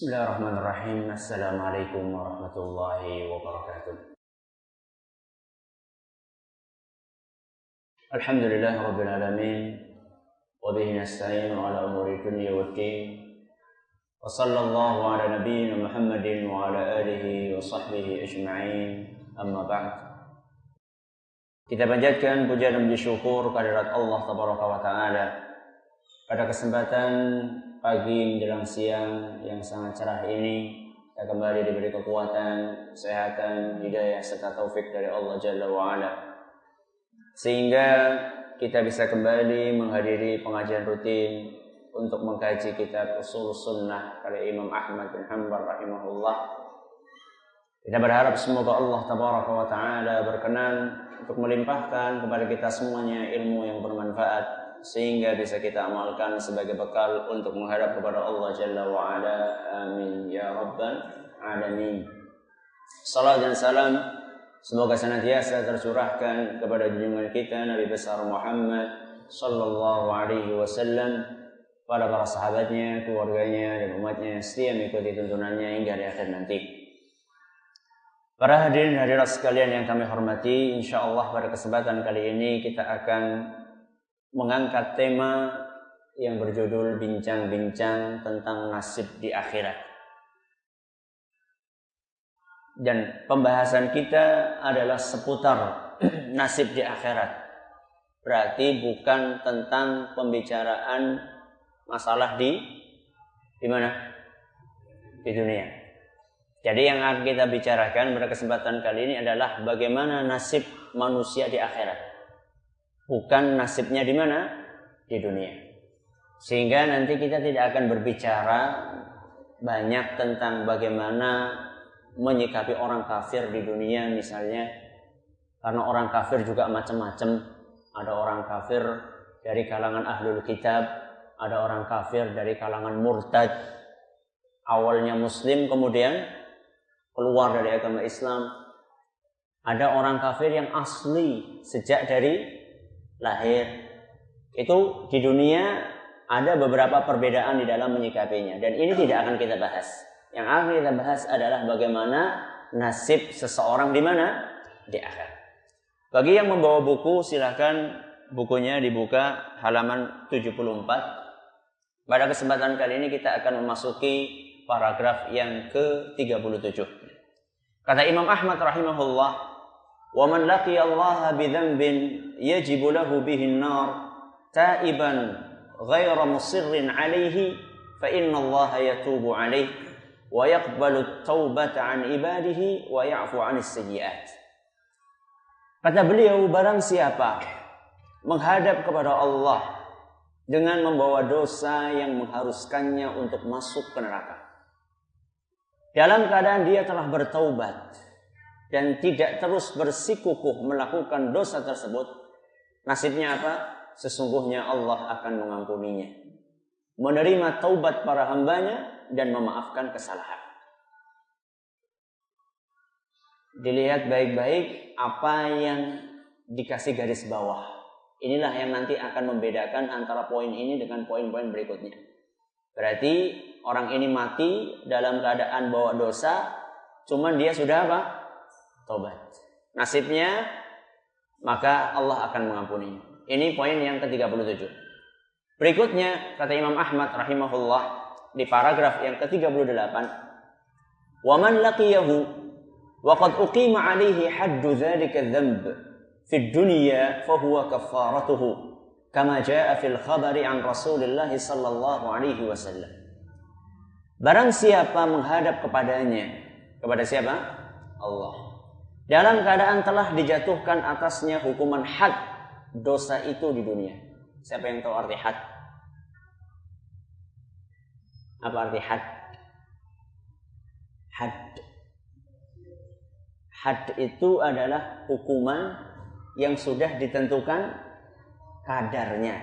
Bismillahirrahmanirrahim. Assalamualaikum warahmatullahi wabarakatuh. Alhamdulillahi rabbil alamin. Wa bihi nasta'inu ala umuri dunya waddin. Wa sallallahu ala nabiyyina Muhammadin wa ala alihi wa sahbihi ajma'in. Amma ba'd. Kita panjatkan puja dan puji syukur kehadirat Allah tabaraka wa ta'ala pada kesempatan pagi menjelang siang yang sangat cerah ini, kita kembali diberi kekuatan, kesehatan, hidayah serta taufik dari Allah Jalla wa'ala, sehingga kita bisa kembali menghadiri pengajian rutin untuk mengkaji kitab Ushul Sunnah karya Imam Ahmad bin Hanbal rahimahullah. Kita berharap semoga Allah tabaraka wa ta'ala berkenan untuk melimpahkan kepada kita semuanya ilmu yang bermanfaat, sehingga bisa kita amalkan sebagai bekal untuk menghadap kepada Allah Jalla wa'ala. Amin ya rabbal alamin. Salam dan salam semoga senantiasa tercurahkan kepada junjungan kita Nabi besar Muhammad sallallahu alaihi wasallam, pada para sahabatnya, keluarganya dan umatnya yang setia mengikuti tuntunannya hingga di akhir nanti. Para hadirin hadirat sekalian yang kami hormati, insyaallah pada kesempatan kali ini kita akan mengangkat tema yang berjudul bincang-bincang tentang nasib di akhirat. Dan pembahasan kita adalah seputar nasib di akhirat. Berarti bukan tentang pembicaraan masalah di mana? Di dunia. Jadi yang akan kita bicarakan pada kesempatan kali ini adalah bagaimana nasib manusia di akhirat. Bukan nasibnya di mana? Di dunia. Sehingga nanti kita tidak akan berbicara banyak tentang bagaimana menyikapi orang kafir di dunia misalnya. Karena orang kafir juga macam-macam. Ada orang kafir dari kalangan ahlul kitab, ada orang kafir dari kalangan murtad. Awalnya muslim kemudian keluar dari agama Islam. Ada orang kafir yang asli sejak dari lahir. Itu di dunia ada beberapa perbedaan di dalam menyikapinya, dan ini tidak akan kita bahas. Yang akan kita bahas adalah bagaimana nasib seseorang di mana? Di akhirat. Bagi yang membawa buku, silakan bukunya dibuka halaman 74. Pada kesempatan kali ini kita akan memasuki paragraf yang ke-37. Kata Imam Ahmad rahimahullah, وَمَنْ لَقِيَ اللَّهَ بِذَنْبٍ يَجِبُ لَهُ بِهِ النَّارِ تَائِبًا غَيْرَ مُصِرٍّ عَلَيْهِ فَإِنَّ اللَّهَ يَتُوبُ عَلَيْهِ وَيَقْبَلُ التَّوْبَةَ عَنْ عِبَادِهِ وَيَعْفُو عَنِ السَّيِّئَاتِ. Kata beliau, barang siapa menghadap kepada Allah dengan membawa dosa yang mengharuskannya untuk masuk ke neraka, dalam keadaan dia telah bertaubat dan tidak terus bersikukuh melakukan dosa tersebut, nasibnya apa? Sesungguhnya Allah akan mengampuninya, menerima taubat para hambanya dan memaafkan kesalahan. Dilihat baik-baik apa yang dikasih garis bawah. Inilah yang nanti akan membedakan antara poin ini dengan poin-poin berikutnya. Berarti orang ini mati dalam keadaan bawa dosa, cuman dia sudah apa? Taubat. Nasibnya, maka Allah akan mengampuni. Ini poin yang ke-37. Berikutnya kata Imam Ahmad rahimahullah di paragraf yang ke-38, "Wa man laqiyahu wa qad uqima 'alaihi haddu dzalika adh-dhanb fi ad-dunya fa huwa kaffaratuhu kama jaa'a fil khabari 'an Rasulillah sallallahu alaihi wasallam." Barang siapa menghadap kepadanya, kepada siapa? Allah, dalam keadaan telah dijatuhkan atasnya hukuman had dosa itu di dunia. Siapa yang tahu arti had? Apa arti had? Had itu adalah hukuman yang sudah ditentukan kadarnya.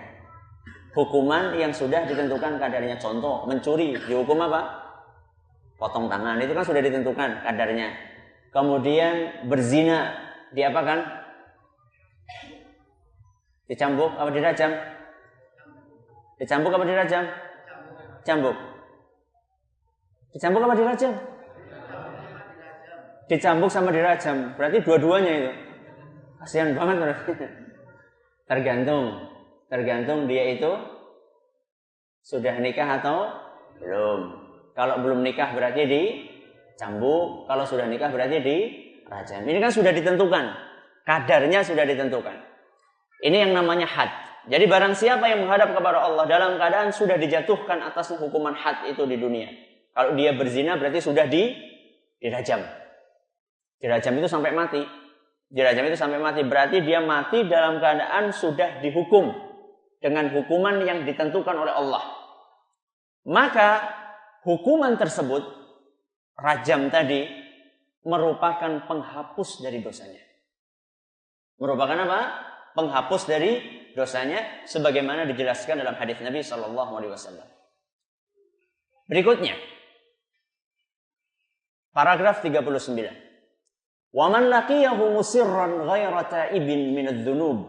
Hukuman yang sudah ditentukan kadarnya. Contoh, mencuri dihukum apa? Potong tangan. Itu kan sudah ditentukan kadarnya. Kemudian berzina diapakan? Dicambuk apa dirajam? Dicambuk apa dirajam? Cambuk. Dicambuk apa dirajam? Dicambuk sama dirajam. Berarti dua-duanya itu. Kasihan banget berarti. Tergantung dia itu sudah nikah atau belum. Kalau belum nikah berarti dicambuk. Kalau sudah nikah berarti dirajam. Ini kan sudah ditentukan. Kadarnya sudah ditentukan. Ini yang namanya had. Jadi barang siapa yang menghadap kepada Allah dalam keadaan sudah dijatuhkan atasnya hukuman had itu di dunia. Kalau dia berzina berarti sudah dirajam. Dirajam itu sampai mati. Dirajam itu sampai mati. Berarti dia mati dalam keadaan sudah dihukum dengan hukuman yang ditentukan oleh Allah. Maka hukuman tersebut, rajam tadi, merupakan penghapus dari dosanya. Merupakan apa? Penghapus dari dosanya, sebagaimana dijelaskan dalam hadis Nabi SAW. Berikutnya, paragraf 39. وَمَنْ لَقِيَهُ مُسِرًّا غَيْرَ تَائِبٍ مِنَ الذُّنُوبِ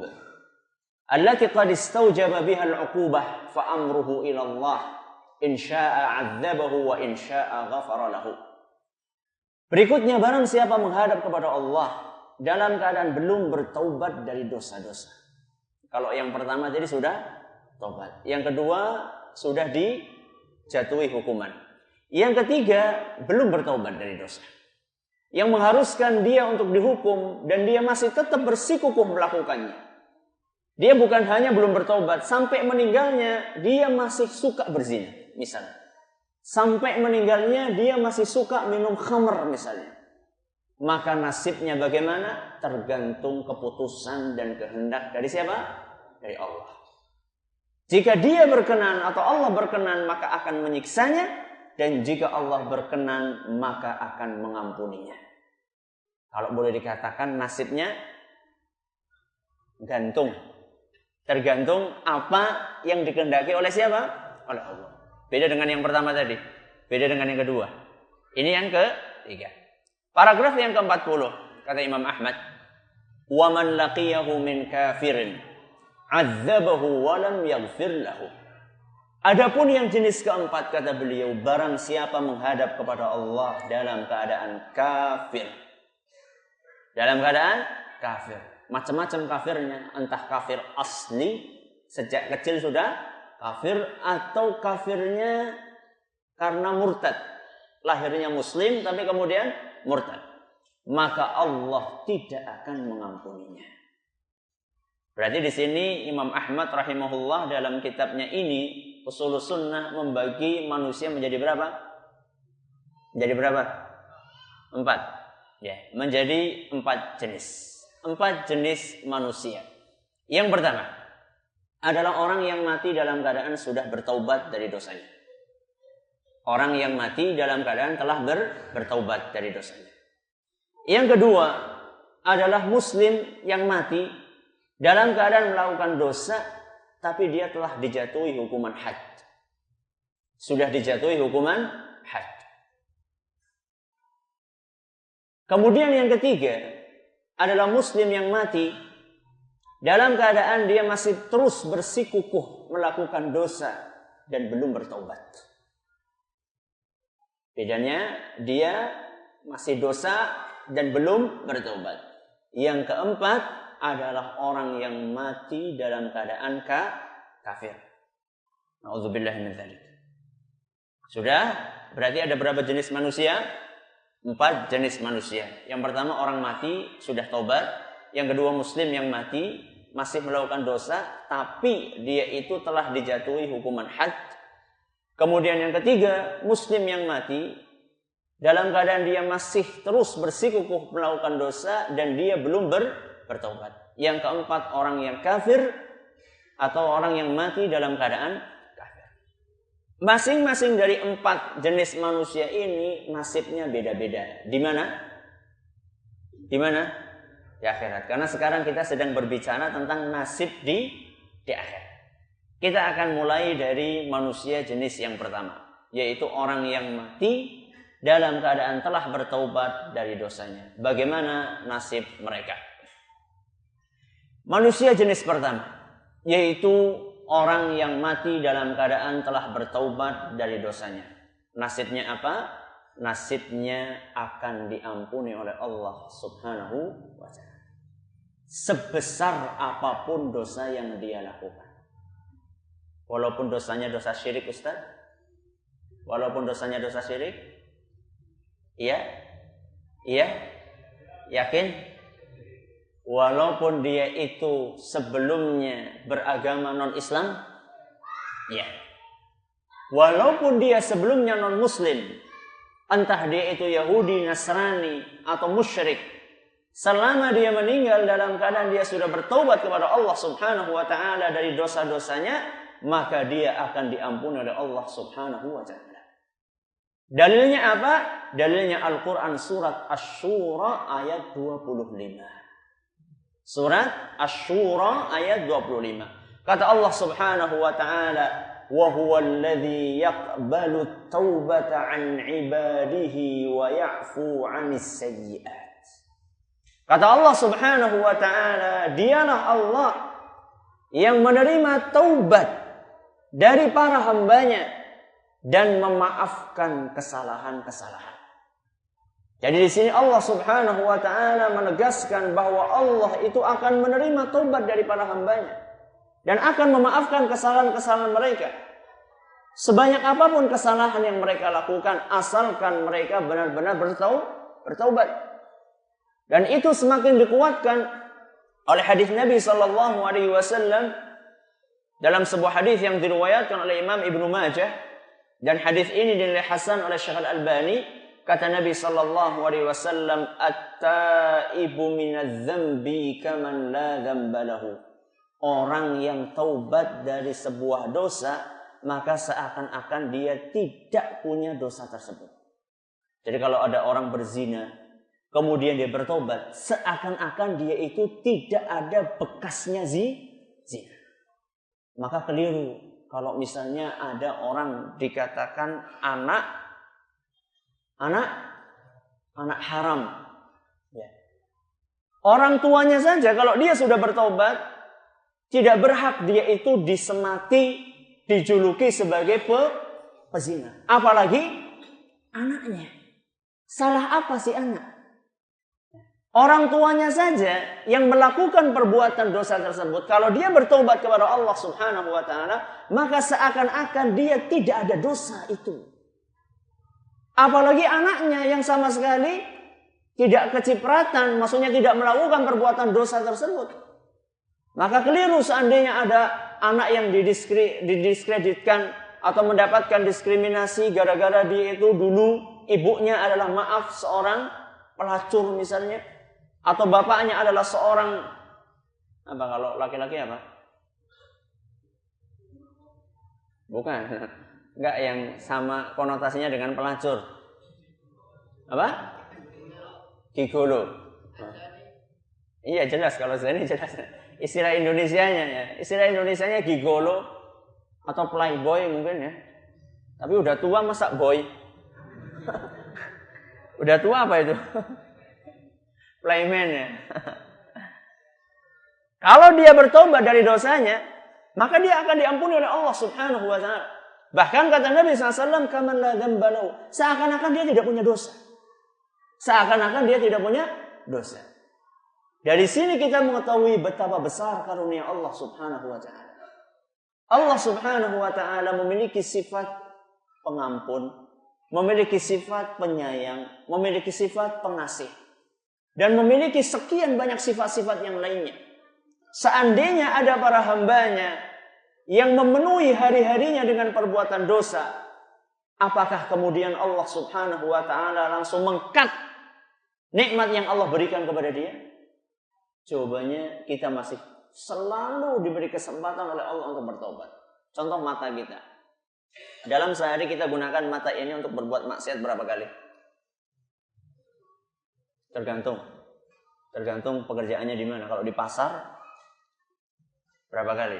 الَّتِي قَدْ اسْتَوْجَبَ بِهَا الْعُقُوبَةَ فَأَمْرُهُ إِلَى اللَّهِ إِنْ شَاءَ عَذَّبَهُ وَإِنْ شَاءَ غَفَرَ لَهُ. Berikutnya, barang siapa menghadap kepada Allah dalam keadaan belum bertaubat dari dosa-dosa. Kalau yang pertama tadi sudah taubat, yang kedua sudah dijatuhi hukuman, yang ketiga belum bertaubat dari dosa, yang mengharuskan dia untuk dihukum dan dia masih tetap bersikukuh melakukannya. Dia bukan hanya belum bertaubat, sampai meninggalnya dia masih suka berzina misalnya. Sampai meninggalnya dia masih suka minum khamr misalnya. Maka nasibnya bagaimana? Tergantung keputusan dan kehendak dari siapa? Dari Allah. Jika dia berkenan atau Allah berkenan, maka akan menyiksanya. Dan jika Allah berkenan, maka akan mengampuninya. Kalau boleh dikatakan nasibnya gantung. Tergantung apa yang dikehendaki oleh siapa? Oleh Allah. Beda dengan yang pertama tadi. Beda dengan yang kedua. Ini yang ketiga. Paragraf yang ke-40, kata Imam Ahmad, وَمَنْ لَقِيَهُ مِنْ كَافِرٍ عَذَّبَهُ وَلَمْ يَغْفِرْ لَهُ. Adapun yang jenis keempat, kata beliau, barang siapa menghadap kepada Allah dalam keadaan kafir. Dalam keadaan kafir. Macam-macam kafirnya. Entah kafir asli, sejak kecil sudah kafir, atau kafirnya karena murtad. Lahirnya muslim tapi kemudian murtad. Maka Allah tidak akan mengampuninya. Berarti di sini Imam Ahmad rahimahullah dalam kitabnya ini Ushulus Sunnah membagi manusia menjadi berapa? Menjadi berapa? 4. Ya, menjadi 4 jenis. 4 jenis manusia. Yang pertama adalah orang yang mati dalam keadaan sudah bertaubat dari dosanya. Orang yang mati dalam keadaan telah bertaubat dari dosanya. Yang kedua adalah muslim yang mati dalam keadaan melakukan dosa, tapi dia telah dijatuhi hukuman had. Sudah dijatuhi hukuman had. Kemudian yang ketiga adalah muslim yang mati dalam keadaan dia masih terus bersikukuh melakukan dosa dan belum bertaubat. Bedanya dia masih dosa dan belum bertobat. Yang keempat adalah orang yang mati dalam keadaan kafir. Nauzubillah min dzalik. Sudah, berarti ada berapa jenis manusia? 4 jenis manusia. Yang pertama orang mati sudah taubat. Yang kedua muslim yang mati masih melakukan dosa, tapi dia itu telah dijatuhi hukuman had. Kemudian yang ketiga, muslim yang mati dalam keadaan dia masih terus bersikukuh melakukan dosa dan dia belum bertaubat. Yang keempat, orang yang kafir atau orang yang mati dalam keadaan kafir. Masing-masing dari 4 jenis manusia ini nasibnya beda-beda. Di mana? Di mana? Di akhirat. Karena sekarang kita sedang berbicara tentang nasib di akhirat. Kita akan mulai dari manusia jenis yang pertama, yaitu orang yang mati dalam keadaan telah bertaubat dari dosanya. Bagaimana nasib mereka? Manusia jenis pertama, yaitu orang yang mati dalam keadaan telah bertaubat dari dosanya. Nasibnya apa? Nasibnya akan diampuni oleh Allah Subhanahu wa ta'ala. Sebesar apapun dosa yang dia lakukan. Walaupun dosanya dosa syirik, Ustaz. Walaupun dosanya dosa syirik. Iya? Iya? Yakin? Walaupun dia itu sebelumnya beragama non-Islam. Iya. Walaupun dia sebelumnya non-Muslim. Entah dia itu Yahudi, Nasrani, atau musyrik. Selama dia meninggal dalam keadaan dia sudah bertaubat kepada Allah Subhanahu wa ta'ala dari dosa-dosanya, maka dia akan diampuni oleh Allah Subhanahu wa ta'ala. Dalilnya apa? Dalilnya Al-Quran surat Asy-Syura ayat 25. Surat Asy-Syura ayat 25. Kata Allah Subhanahu wa ta'ala, وَهُوَ الَّذِي يَقْبَلُ التَّوْبَةَ عَنْ عِبَادِهِ وَيَعْفُو عَنِ السَّيِّئَاتِ. Kata Allah Subhanahu wa ta'ala, dialah Allah yang menerima taubat dari para hambanya dan memaafkan kesalahan-kesalahan. Jadi di sini Allah Subhanahu wa ta'ala menegaskan bahwa Allah itu akan menerima taubat dari para hambanya dan akan memaafkan kesalahan-kesalahan mereka. Sebanyak apapun kesalahan yang mereka lakukan, asalkan mereka benar-benar bertaubat. Dan itu semakin dikuatkan oleh hadis Nabi SAW dalam sebuah hadis yang diriwayatkan oleh Imam Ibnu Majah, dan hadis ini dinilai hasan oleh Syekh Al-Albani. Kata Nabi SAW, "At-taibu minadz-dzambi kaman la dzamba lahu." Orang yang taubat dari sebuah dosa, maka seakan-akan dia tidak punya dosa tersebut. Jadi kalau ada orang berzina, kemudian dia bertobat, seakan-akan dia itu tidak ada bekasnya zina. Maka keliru kalau misalnya ada orang dikatakan anak haram. Ya. Orang tuanya saja kalau dia sudah bertobat, tidak berhak dia itu disemati, dijuluki sebagai pezina. Apalagi anaknya. Salah apa sih anak? Orang tuanya saja yang melakukan perbuatan dosa tersebut, kalau dia bertobat kepada Allah Subhanahu wa ta'ala, maka seakan-akan dia tidak ada dosa itu. Apalagi anaknya yang sama sekali tidak kecipratan, maksudnya tidak melakukan perbuatan dosa tersebut. Maka keliru seandainya ada anak yang didiskreditkan atau mendapatkan diskriminasi gara-gara dia itu dulu ibunya adalah seorang pelacur misalnya, atau bapaknya adalah seorang apa, kalau laki-laki apa? Bukan. Enggak yang sama konotasinya dengan pelacur. Apa? Gigolo. Iya jelas, kalau ini jelas. Istilah Indonesianya ya. Istilah Indonesianya gigolo atau playboy mungkin ya. Tapi udah tua masa boy? Udah tua apa itu? Playman ya. Kalau dia bertobat dari dosanya, maka dia akan diampuni oleh Allah Subhanahu wa ta'ala. Bahkan kata Nabi SAW, "Kaman la dzamba lahu." Seakan-akan dia tidak punya dosa. Seakan-akan dia tidak punya dosa. Dari sini kita mengetahui betapa besar karunia Allah Subhanahu wa ta'ala. Allah Subhanahu wa ta'ala memiliki sifat pengampun, memiliki sifat penyayang, memiliki sifat pengasih, dan memiliki sekian banyak sifat-sifat yang lainnya. Seandainya ada para hambanya yang memenuhi hari-harinya dengan perbuatan dosa, apakah kemudian Allah Subhanahu wa ta'ala langsung mengkat nikmat yang Allah berikan kepada dia? Jawabannya, kita masih selalu diberi kesempatan oleh Allah untuk bertobat. Contoh mata kita. Dalam sehari kita gunakan mata ini untuk berbuat maksiat berapa kali? Tergantung pekerjaannya di mana. Kalau di pasar berapa kali?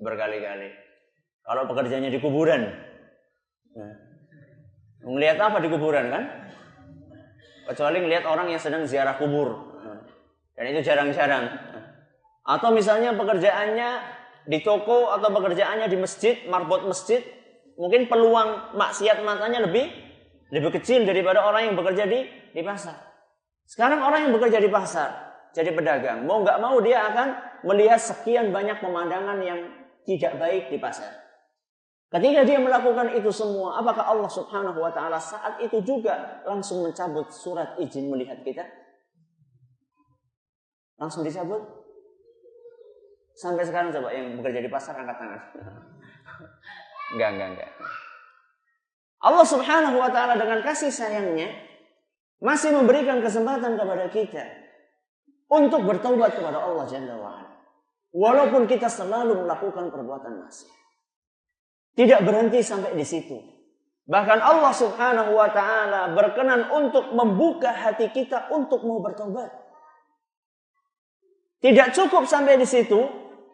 Berkali-kali. Kalau pekerjaannya di kuburan, melihat apa di kuburan kan? Kecuali melihat orang yang sedang ziarah kubur. Dan itu jarang-jarang. Atau misalnya pekerjaannya di toko atau pekerjaannya di masjid, marbot masjid, Mungkin peluang maksiat matanya lebih kecil daripada orang yang bekerja di pasar. Sekarang orang yang bekerja di pasar, jadi pedagang, mau nggak mau dia akan melihat sekian banyak pemandangan yang tidak baik di pasar. Ketika dia melakukan itu semua, apakah Allah Subhanahu wa Ta'ala saat itu juga langsung mencabut surat izin melihat kita? Langsung dicabut? Sampai sekarang coba yang bekerja di pasar angkat tangan. Enggak. Allah Subhanahu wa Ta'ala dengan kasih sayangnya masih memberikan kesempatan kepada kita untuk bertaubat kepada Allah Jalla wa'ala. Walaupun kita selalu melakukan perbuatan maksiat. Tidak berhenti sampai di situ. Bahkan Allah Subhanahu wa Ta'ala berkenan untuk membuka hati kita untuk mau bertaubat. Tidak cukup sampai di situ.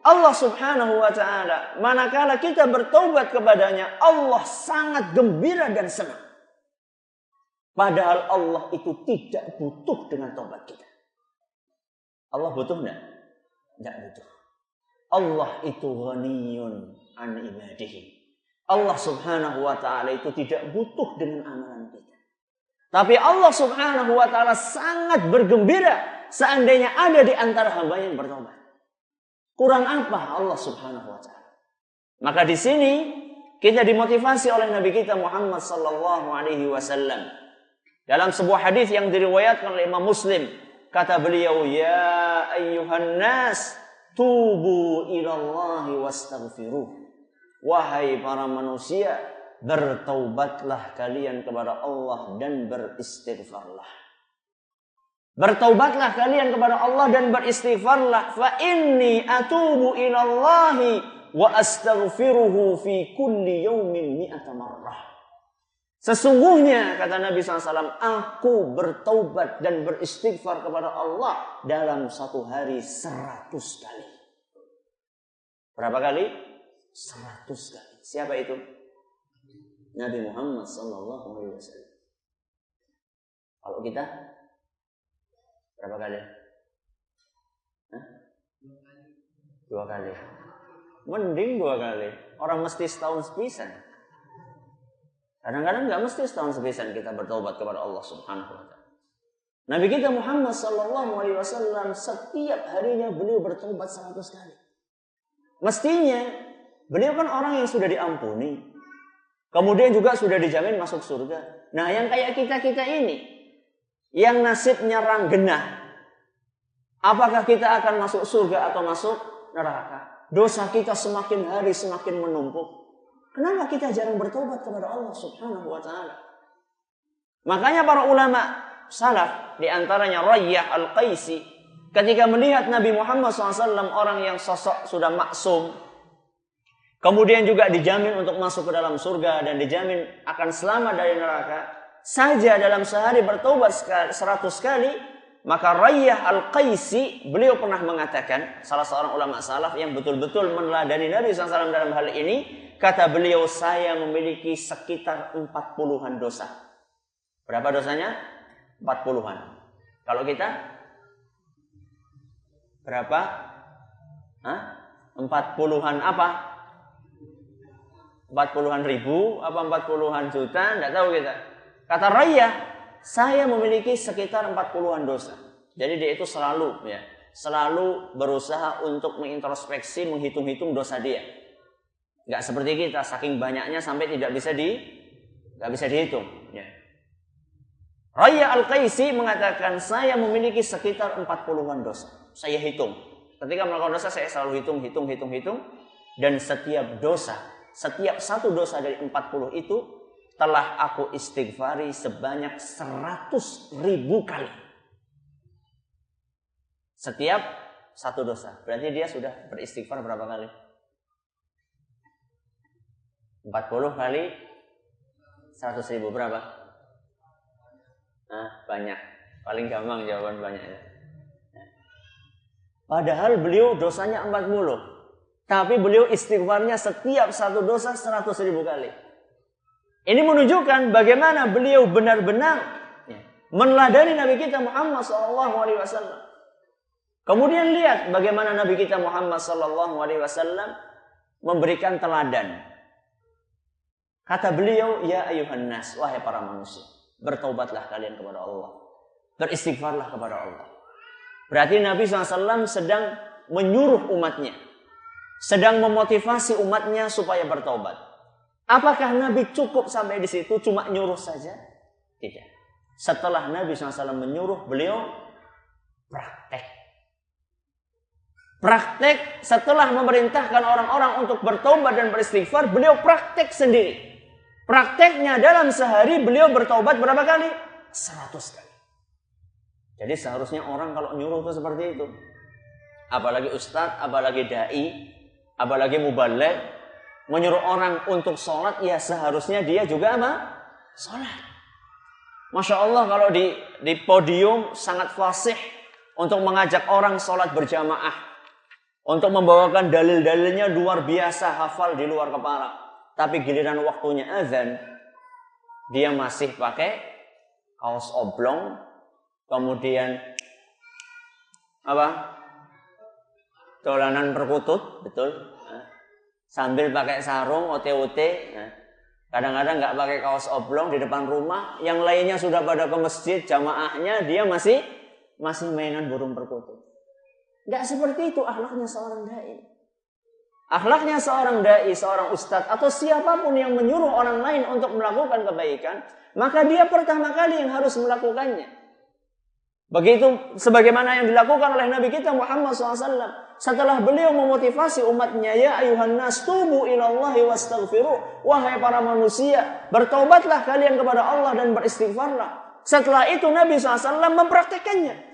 Allah Subhanahu wa Ta'ala manakala kita bertaubat kepadanya, Allah sangat gembira dan senang. Padahal Allah itu tidak butuh dengan taubat kita. Allah butuh enggak? Enggak butuh. Allah itu ghaniyun an ibadihi. Allah Subhanahu wa Ta'ala itu tidak butuh dengan amalan kita. Tapi Allah Subhanahu wa Ta'ala sangat bergembira seandainya ada di antara hamba yang bertobat. Kurang apa Allah Subhanahu wa Ta'ala? Maka di sini kita dimotivasi oleh Nabi kita Muhammad sallallahu alaihi wasallam. Dalam sebuah hadis yang diriwayatkan oleh Imam Muslim, kata beliau, "Ya ayyuhan nas, tubu ilallahi wastaghfiruh." Wahai para manusia, bertaubatlah kalian kepada Allah dan beristighfarlah. Bertaubatlah kalian kepada Allah dan beristighfarlah. Fa inni atubu ilallahi wa astaghfiruhu fi kulli yawmin mi'ata marrah. Sesungguhnya, kata Nabi SAW, aku bertaubat dan beristighfar kepada Allah dalam satu hari 100 kali. Berapa kali? 100 kali. Siapa itu? Nabi Muhammad sallallahu alaihi wasallam. Kalau kita berapa kali? Hah? 2 kali. Mending 2 kali. Orang mesti setahun sepisan. Kadang-kadang nggak mesti setahun sepisan kita bertobat kepada Allah Subhanahu wa Ta'ala. Nabi kita Muhammad sallallahu alaihi wasallam setiap harinya beliau bertobat 100 kali. Mestinya beliau kan orang yang sudah diampuni. Kemudian juga sudah dijamin masuk surga. Nah, yang kayak kita-kita ini, yang nasibnya ranggenah, apakah kita akan masuk surga atau masuk neraka? Dosa kita semakin hari semakin menumpuk. Kenapa kita jarang bertobat kepada Allah Subhanahu wa Ta'ala? Makanya para ulama salaf, di antaranya Rayyah Al-Qaisi, ketika melihat Nabi Muhammad SAW, orang yang sosok sudah maksum, kemudian juga dijamin untuk masuk ke dalam surga dan dijamin akan selamat dari neraka, saja dalam sehari bertobat 100 kali, maka Rayyah Al-Qaisi, beliau pernah mengatakan, salah seorang ulama salaf yang betul-betul meneladani Nabi SAW dalam hal ini, kata beliau, saya memiliki sekitar 40-an dosa. Berapa dosanya? 40-an. Kalau kita? Berapa? 40-an apa? 40-an ribu apa 40-an juta, tidak tahu kita. Kata Rayyah, saya memiliki sekitar 40-an dosa. Jadi dia itu selalu berusaha untuk mengintrospeksi, menghitung-hitung dosa dia. Enggak seperti kita, saking banyaknya sampai tidak bisa dihitung. Ya. Rayyah Al-Qaisi mengatakan, saya memiliki sekitar 40-an dosa. Saya hitung. Ketika melakukan dosa, saya selalu hitung. Dan setiap satu dosa dari 40 itu telah aku istighfari sebanyak 100.000 kali. Setiap satu dosa. Berarti dia sudah beristighfar berapa kali? 40 kali 100.000 berapa? Banyak. Paling gampang jawaban banyaknya. Padahal beliau dosanya 40. Tapi beliau istighfarnya setiap satu dosa 100.000 kali. Ini menunjukkan bagaimana beliau benar-benar meneladani Nabi kita Muhammad SAW. Kemudian lihat bagaimana Nabi kita Muhammad SAW memberikan teladan. Kata beliau, ya ayuhan nas, wahai para manusia, bertaubatlah kalian kepada Allah. Beristighfarlah kepada Allah. Berarti Nabi SAW sedang menyuruh umatnya, sedang memotivasi umatnya supaya bertaubat. Apakah Nabi cukup sampai di situ cuma nyuruh saja? Tidak. Setelah Nabi SAW menyuruh, beliau praktek. Praktek setelah memerintahkan orang-orang untuk bertaubat dan beristighfar, beliau praktek sendiri. Prakteknya dalam sehari beliau bertaubat berapa kali? 100 kali. Jadi seharusnya orang kalau nyuruh itu seperti itu. Apalagi ustadz, apalagi dai, apalagi mubaligh, menyuruh orang untuk sholat, ya seharusnya dia juga apa? Sholat. Masya Allah kalau di podium sangat fasih untuk mengajak orang sholat berjamaah. Untuk membawakan dalil-dalilnya luar biasa, hafal di luar kepala. Tapi giliran waktunya azan, dia masih pakai kaos oblong, kemudian apa? Dolanan perkutut, betul. Sambil pakai sarung, ote-ote. Kadang-kadang nggak pakai kaos oblong di depan rumah, yang lainnya sudah pada ke masjid, jamaahnya, dia masih mainan burung perkutut. Nggak seperti itu akhlaknya seorang dai. Akhlaknya seorang dai, seorang ustadz, atau siapapun yang menyuruh orang lain untuk melakukan kebaikan, maka dia pertama kali yang harus melakukannya. Begitu sebagaimana yang dilakukan oleh Nabi kita Muhammad SAW. Setelah beliau memotivasi umatnya, ya ayuhan nas tubu ilallahi wastaghfiru. Wahai para manusia, bertaubatlah kalian kepada Allah dan beristighfarlah. Setelah itu Nabi SAW mempraktekannya.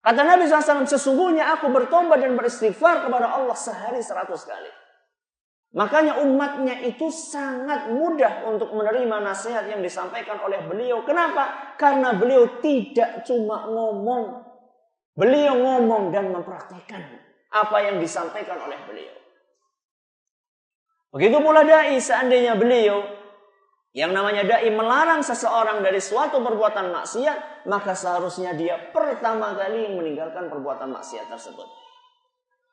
Kata Nabi SAW, sesungguhnya aku bertobat dan beristighfar kepada Allah sehari 100 kali. Makanya umatnya itu sangat mudah untuk menerima nasihat yang disampaikan oleh beliau. Kenapa? Karena beliau tidak cuma ngomong. Beliau ngomong dan mempraktikkan apa yang disampaikan oleh beliau. Begitu pula dai, seandainya beliau yang namanya dai melarang seseorang dari suatu perbuatan maksiat, maka seharusnya dia pertama kali meninggalkan perbuatan maksiat tersebut.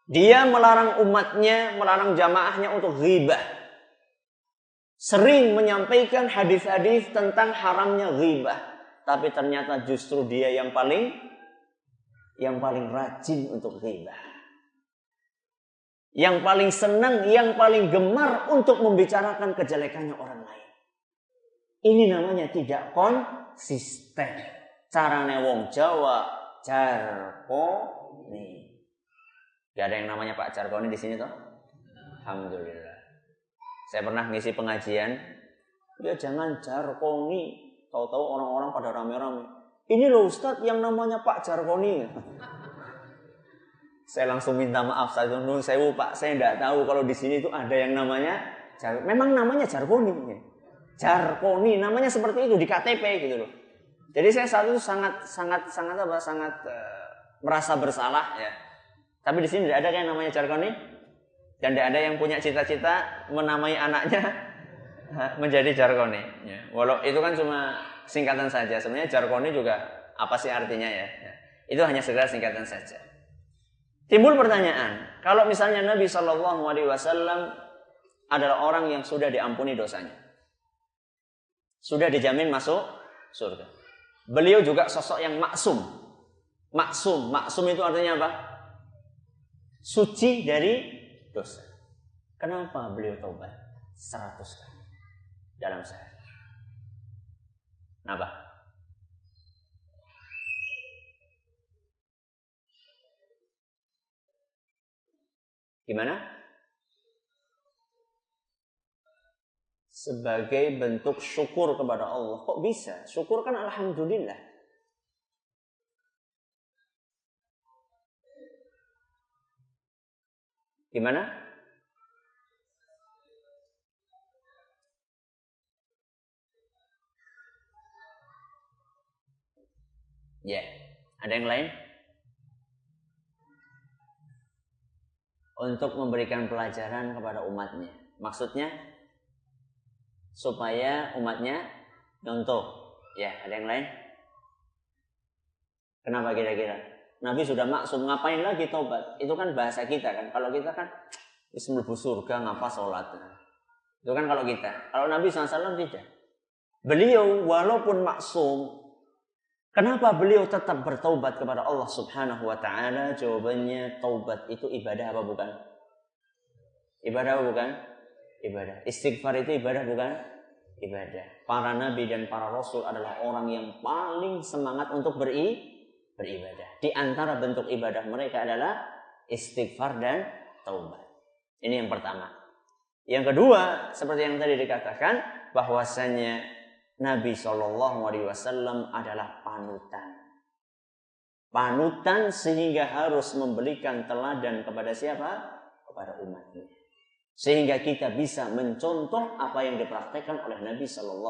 Dia melarang umatnya, melarang jamaahnya untuk ghibah. Sering menyampaikan hadis-hadis tentang haramnya ghibah, tapi ternyata justru dia yang paling rajin untuk ghibah. Yang paling senang, yang paling gemar untuk membicarakan kejelekannya orang lain. Ini namanya tidak konsisten. Carane wong Jawa jarkoni. Gak ada yang namanya Pak Jarkoni di sini toh? Alhamdulillah. Saya pernah ngisi pengajian. Ya jangan jarkoni. Tahu-tahu orang-orang pada rame-rame. Ini loh Ustadz yang namanya Pak Jarkoni. Saya langsung minta maaf. Saya sewu Pak. Saya tidak tahu kalau di sini itu ada yang namanya memang namanya Jarkoni. Jarkoni namanya seperti itu di KTP gitu loh. Jadi saya saat itu sangat merasa bersalah ya. Tapi di sini tidak ada yang namanya Jarkoni dan tidak ada yang punya cita-cita menamai anaknya menjadi Jarkoni. Ya. Walau itu kan cuma singkatan saja. Sebenarnya Jarkoni juga apa sih artinya ya? Itu hanya sekedar singkatan saja. Timbul pertanyaan, kalau misalnya Nabi SAW adalah orang yang sudah diampuni dosanya, sudah dijamin masuk surga. Beliau juga sosok yang maksum. Maksum itu artinya apa? Suci dari dosa. Kenapa beliau taubat 100 kali dalam sehari? Kenapa? Gimana? Sebagai bentuk syukur kepada Allah. Kok bisa? Syukur kan alhamdulillah. Gimana? Ya, ada yang lain? Untuk memberikan pelajaran kepada umatnya. Maksudnya supaya umatnya contoh. Ya, ada yang lain? Kenapa kira-kira? Nabi sudah maksum, ngapain lagi taubat? Itu kan bahasa kita kan. Kalau kita kan wis mlebu surga ngapa salat. Itu kan kalau kita. Kalau Nabi SAW tidak. Beliau walaupun maksum, kenapa beliau tetap bertaubat kepada Allah Subhanahu wa taala? Jawabannya, taubat itu ibadah apa bukan? Ibadah apa bukan? Ibadah. Istighfar itu ibadah bukan? Ibadah. Para nabi dan para rasul adalah orang yang paling semangat untuk beribadah. Di antara bentuk ibadah mereka adalah istighfar dan taubat. Ini yang pertama. Yang kedua, seperti yang tadi dikatakan, bahwasanya Nabi SAW adalah panutan. Panutan sehingga harus memberikan teladan kepada siapa? Kepada umatnya. Sehingga kita bisa mencontoh apa yang dipraktekkan oleh Nabi SAW.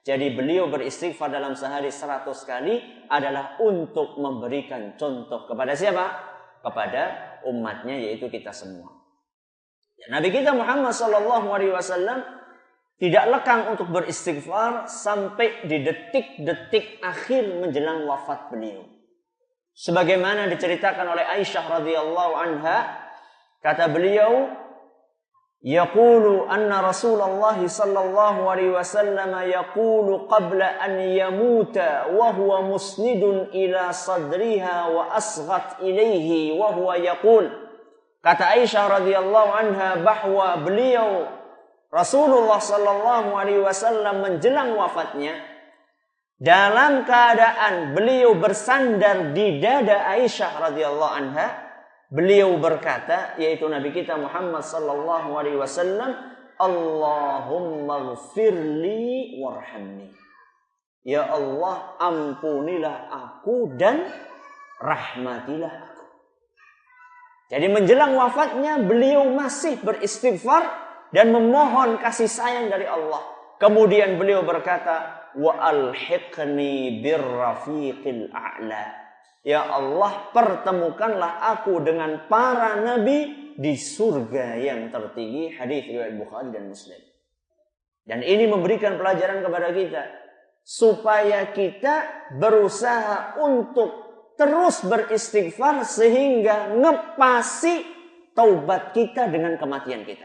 Jadi beliau beristighfar dalam sehari 100 kali adalah untuk memberikan contoh kepada siapa? Kepada umatnya, yaitu kita semua. Nabi kita Muhammad SAW tidak lekang untuk beristighfar sampai di detik-detik akhir menjelang wafat beliau. Sebagaimana diceritakan oleh Aisyah radhiyallahu anha, kata beliau, yaqulu anna Rasulullah sallallahu alaihi wasallam yaqulu qabla an yamuta wa huwa musnidun ila sadriha wa asghat ilaihi wa huwa yaqul. Kata Aisyah radhiyallahu anha bahwa beliau Rasulullah sallallahu alaihi wasallam menjelang wafatnya dalam keadaan beliau bersandar di dada Aisyah radhiyallahu anha, beliau berkata, yaitu Nabi kita Muhammad sallallahu alaihi wasallam, Allahumma ghfirli warhamni. Ya Allah, ampunilah aku dan rahmatilah aku. Jadi menjelang wafatnya beliau masih beristighfar dan memohon kasih sayang dari Allah. Kemudian beliau berkata, wa alhiqni birrafiqil a'la. Ya Allah, pertemukanlah aku dengan para nabi di surga yang tertinggi. Hadis riwayat Bukhari dan Muslim. Dan ini memberikan pelajaran kepada kita supaya kita berusaha untuk terus beristighfar sehingga ngepasi taubat kita dengan kematian kita.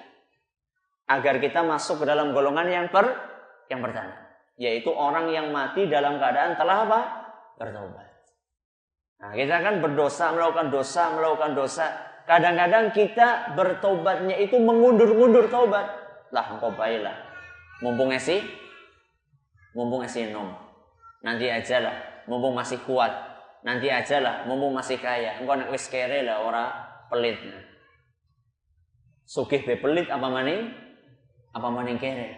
Agar kita masuk ke dalam golongan yang pertama, yaitu orang yang mati dalam keadaan telah apa? Bertaubat. Nah, kita kan berdosa, melakukan dosa. Kadang-kadang kita bertaubatnya itu mengundur-undur taubat. Lah, engkau baiklah. Mumpung esi nom. Nanti aja lah, mumpung masih kuat. Nanti aja lah, mumpung masih kaya. Engkau nak wis kere lah, ora pelit. Sugih be pelit apa maning kere.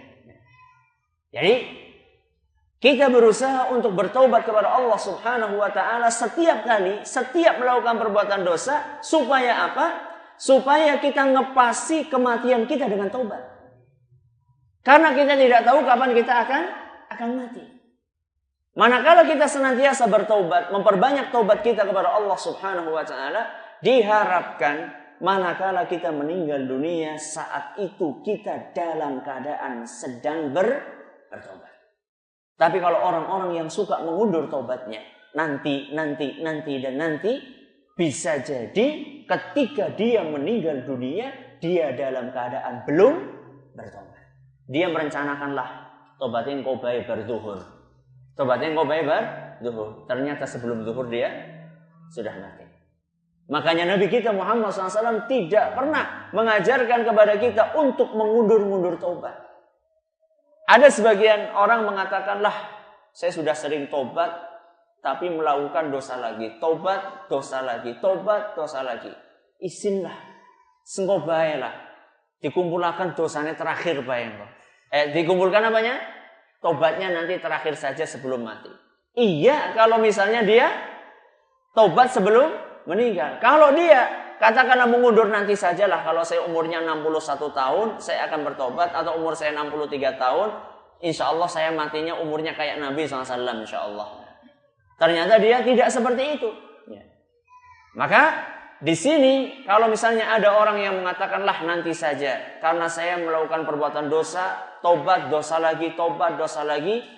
Jadi kita berusaha untuk bertaubat kepada Allah Subhanahu wa taala setiap melakukan perbuatan dosa, supaya apa? Supaya kita ngepasi kematian kita dengan taubat. Karena kita tidak tahu kapan kita akan mati. Manakala kita senantiasa bertaubat, memperbanyak taubat kita kepada Allah Subhanahu wa taala, diharapkan manakala kita meninggal dunia, saat itu kita dalam keadaan sedang bertaubat. Tapi kalau orang-orang yang suka mengundur taubatnya, nanti, bisa jadi ketika dia meninggal dunia, dia dalam keadaan belum bertaubat. Dia merencanakanlah, taubatin kau baik berzuhur. Ternyata sebelum zuhur dia sudah mati. Makanya Nabi kita Muhammad SAW tidak pernah mengajarkan kepada kita untuk mengundur-undur taubat. Ada sebagian orang mengatakan, lah, saya sudah sering taubat, tapi melakukan dosa lagi. Taubat, dosa lagi. Isinlah, sengko baelah. Dikumpulkan dosanya terakhir bayang. Dikumpulkan apanya? Taubatnya nanti terakhir saja sebelum mati. Iya, kalau misalnya dia taubat sebelum meninggal. Kalau dia katakanlah mengundur nanti sajalah, kalau saya umurnya 61 tahun, saya akan bertobat, atau umur saya 63 tahun, insya Allah saya matinya umurnya kayak Nabi SAW, insya Allah. Ternyata dia tidak seperti itu. Ya. Maka di sini kalau misalnya ada orang yang mengatakanlah nanti saja, karena saya melakukan perbuatan dosa, tobat dosa lagi,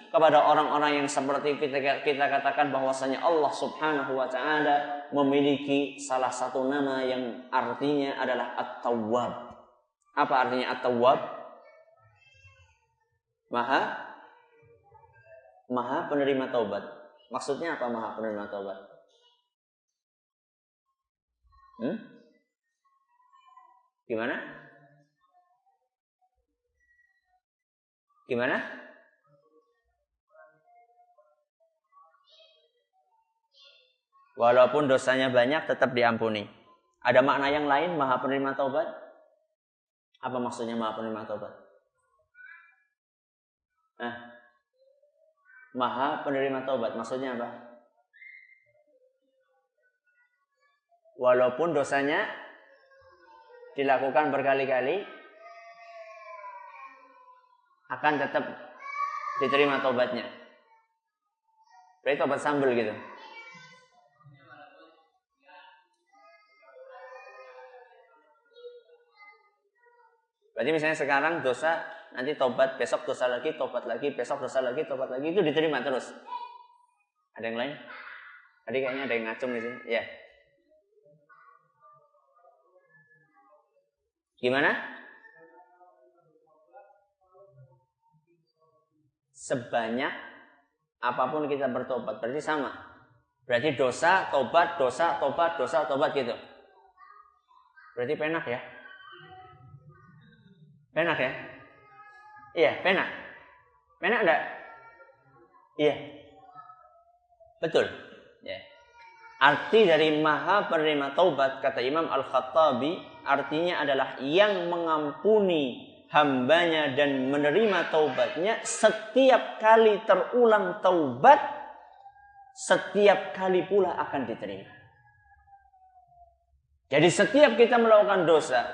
kepada orang-orang yang seperti kita katakan bahwasanya Allah Subhanahu wa taala memiliki salah satu nama yang artinya adalah At-Tawwab. Apa artinya At-Tawwab? Maha penerima taubat. Maksudnya apa Maha penerima taubat? Gimana? Walaupun dosanya banyak tetap diampuni. Ada makna yang lain Maha penerima taubat? Apa maksudnya Maha penerima taubat? Maha penerima taubat maksudnya apa? Walaupun dosanya dilakukan berkali-kali akan tetap diterima taubatnya. Berarti taubat sambel gitu. Berarti misalnya sekarang dosa, nanti tobat, besok dosa lagi, tobat lagi, besok dosa lagi, tobat lagi, itu diterima terus. Ada yang lain? Tadi kayaknya ada yang ngacung di sini. Ya. Gimana? Sebanyak apapun kita bertobat, berarti sama. Berarti dosa, tobat, dosa, tobat, dosa, tobat gitu. Berarti penak ya? Penak ya? Iya, penak. Penak enggak? Iya. Betul. Ya. Arti dari Maha penerima taubat kata Imam Al-Khattabi artinya adalah yang mengampuni hambanya dan menerima taubatnya setiap kali terulang taubat, setiap kali pula akan diterima. Jadi setiap kita melakukan dosa,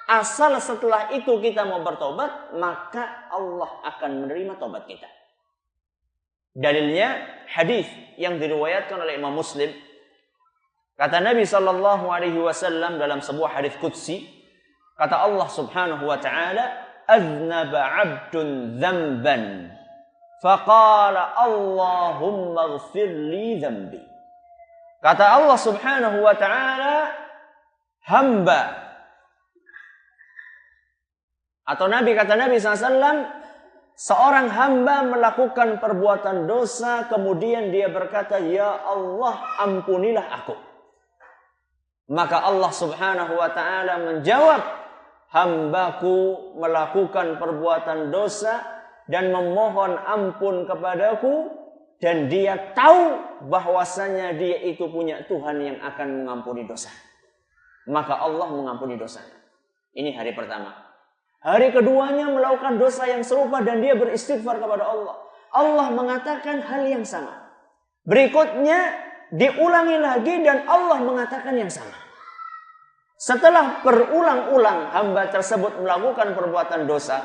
asal setelah itu kita mau bertobat, maka Allah akan menerima taubat kita. Dalilnya hadis yang diriwayatkan oleh Imam Muslim. Kata Nabi SAW dalam sebuah hadis qudsi, kata Allah Subhanahu wa taala, "Aznaba 'abdun dzamban, faqala Allahumma ighfir li dzambi." Kata Allah Subhanahu wa taala, hamba atau kata Nabi SAW, seorang hamba melakukan perbuatan dosa, kemudian dia berkata, "Ya Allah, ampunilah aku." Maka Allah Subhanahu wa taala menjawab, "Hambaku melakukan perbuatan dosa dan memohon ampun kepadaku, dan dia tahu bahwasanya dia itu punya Tuhan yang akan mengampuni dosa." Maka Allah mengampuni dosanya. Ini hari pertama. Hari keduanya melakukan dosa yang serupa dan dia beristighfar kepada Allah. Allah mengatakan hal yang sama. Berikutnya diulangi lagi dan Allah mengatakan yang sama. Setelah berulang-ulang hamba tersebut melakukan perbuatan dosa,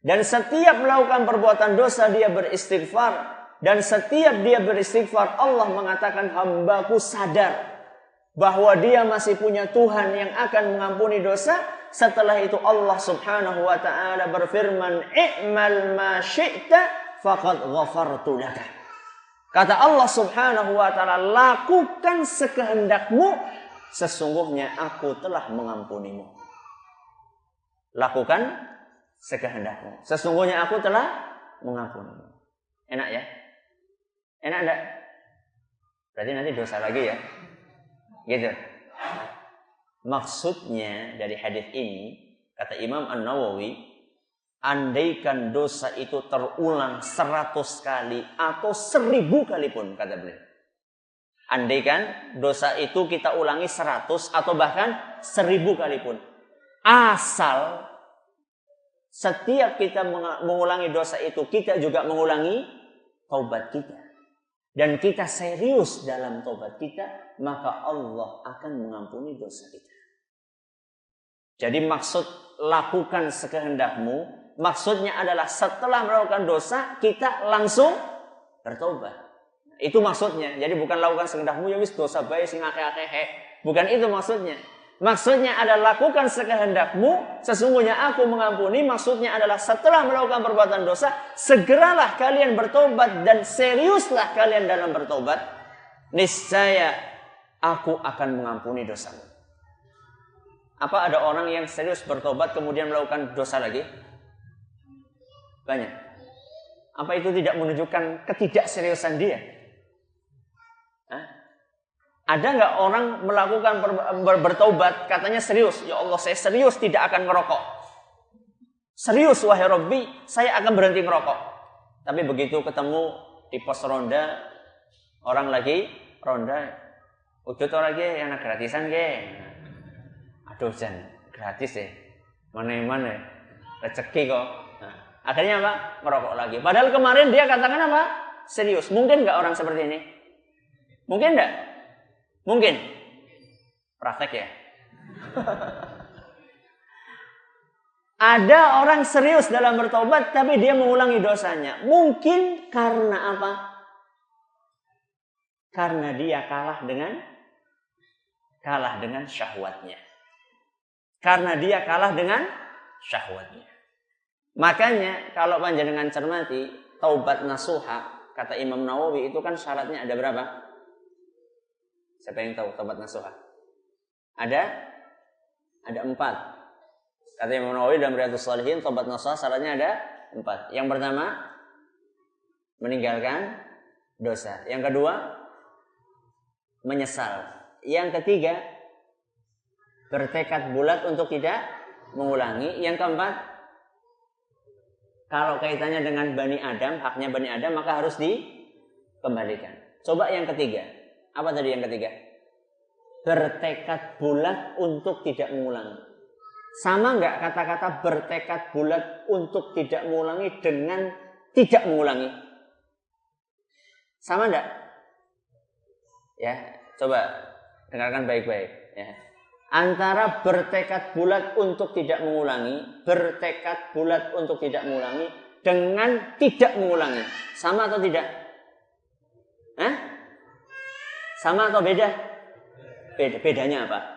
dan setiap melakukan perbuatan dosa dia beristighfar, dan setiap dia beristighfar Allah mengatakan hambaku sadar bahwa dia masih punya Tuhan yang akan mengampuni dosa. Setelah itu Allah Subhanahu wa taala berfirman, "I'mal ma syi'ta faqad ghafartu laka." Kata Allah Subhanahu wa taala, lakukan sekehendakmu, sesungguhnya aku telah mengampunimu. Lakukan sekehendakmu, sesungguhnya aku telah mengampunimu. Enak ya? Enak enggak? Berarti nanti dosa lagi ya? Gitu. Maksudnya dari hadis ini, kata Imam An-Nawawi, andaikan dosa itu terulang 100 kali atau 1000 kali pun, kata beliau. Andaikan dosa itu kita ulangi 100 atau bahkan 1000 kali pun, asal setiap kita mengulangi dosa itu, kita juga mengulangi taubat kita, dan kita serius dalam taubat kita, maka Allah akan mengampuni dosa kita. Jadi maksud lakukan sekehendakmu, maksudnya adalah setelah melakukan dosa, kita langsung bertobat. Itu maksudnya. Jadi bukan lakukan sekehendakmu, ya wis dosa bae sing akeh-akeh. Bukan itu maksudnya. Maksudnya adalah lakukan sekehendakmu, sesungguhnya aku mengampuni. Maksudnya adalah setelah melakukan perbuatan dosa, segeralah kalian bertobat dan seriuslah kalian dalam bertobat. Niscaya aku akan mengampuni dosamu. Apa ada orang yang serius bertobat kemudian melakukan dosa lagi? Banyak. Apa itu tidak menunjukkan ketidakseriusan dia? Hah? Ada nggak orang melakukan bertaubat katanya serius? Ya Allah, saya serius tidak akan ngerokok. Serius wahai Rabbi, saya akan berhenti ngerokok. Tapi begitu ketemu di pos ronda, orang lagi ronda, ujut orang lagi anak gratisan ke? Aduh Jan, gratis ya. Mana rezeki kok. Nah, akhirnya apa? Merokok lagi. Padahal kemarin dia katakan apa? Serius. Mungkin nggak orang seperti ini? Mungkin nggak? Mungkin. Praktek ya. Ada orang serius dalam bertobat tapi dia mengulangi dosanya. Mungkin karena apa? Karena dia kalah dengan syahwatnya. Karena dia kalah dengan syahwatnya. Makanya kalau panjenengan cermati taubat nasuha, kata Imam Nawawi itu kan syaratnya ada berapa? Siapa yang tahu taubat nasuha? Ada 4. Kata Imam Nawawi dalam Riyadhus Shalihin, taubat nasuha syaratnya ada 4. Yang pertama, meninggalkan dosa. Yang kedua, menyesal. Yang ketiga, bertekad bulat untuk tidak mengulangi. Yang keempat, kalau kaitannya dengan Bani Adam, haknya Bani Adam, maka harus dikembalikan. Coba yang ketiga. Apa tadi yang ketiga? Bertekad bulat untuk tidak mengulangi. Sama nggak kata-kata bertekad bulat untuk tidak mengulangi dengan tidak mengulangi? Sama nggak? Ya, coba dengarkan baik-baik. Ya. Antara bertekad bulat untuk tidak mengulangi, bertekad bulat untuk tidak mengulangi, dengan tidak mengulangi. Sama atau tidak? Hah? Sama atau beda? Bedanya apa?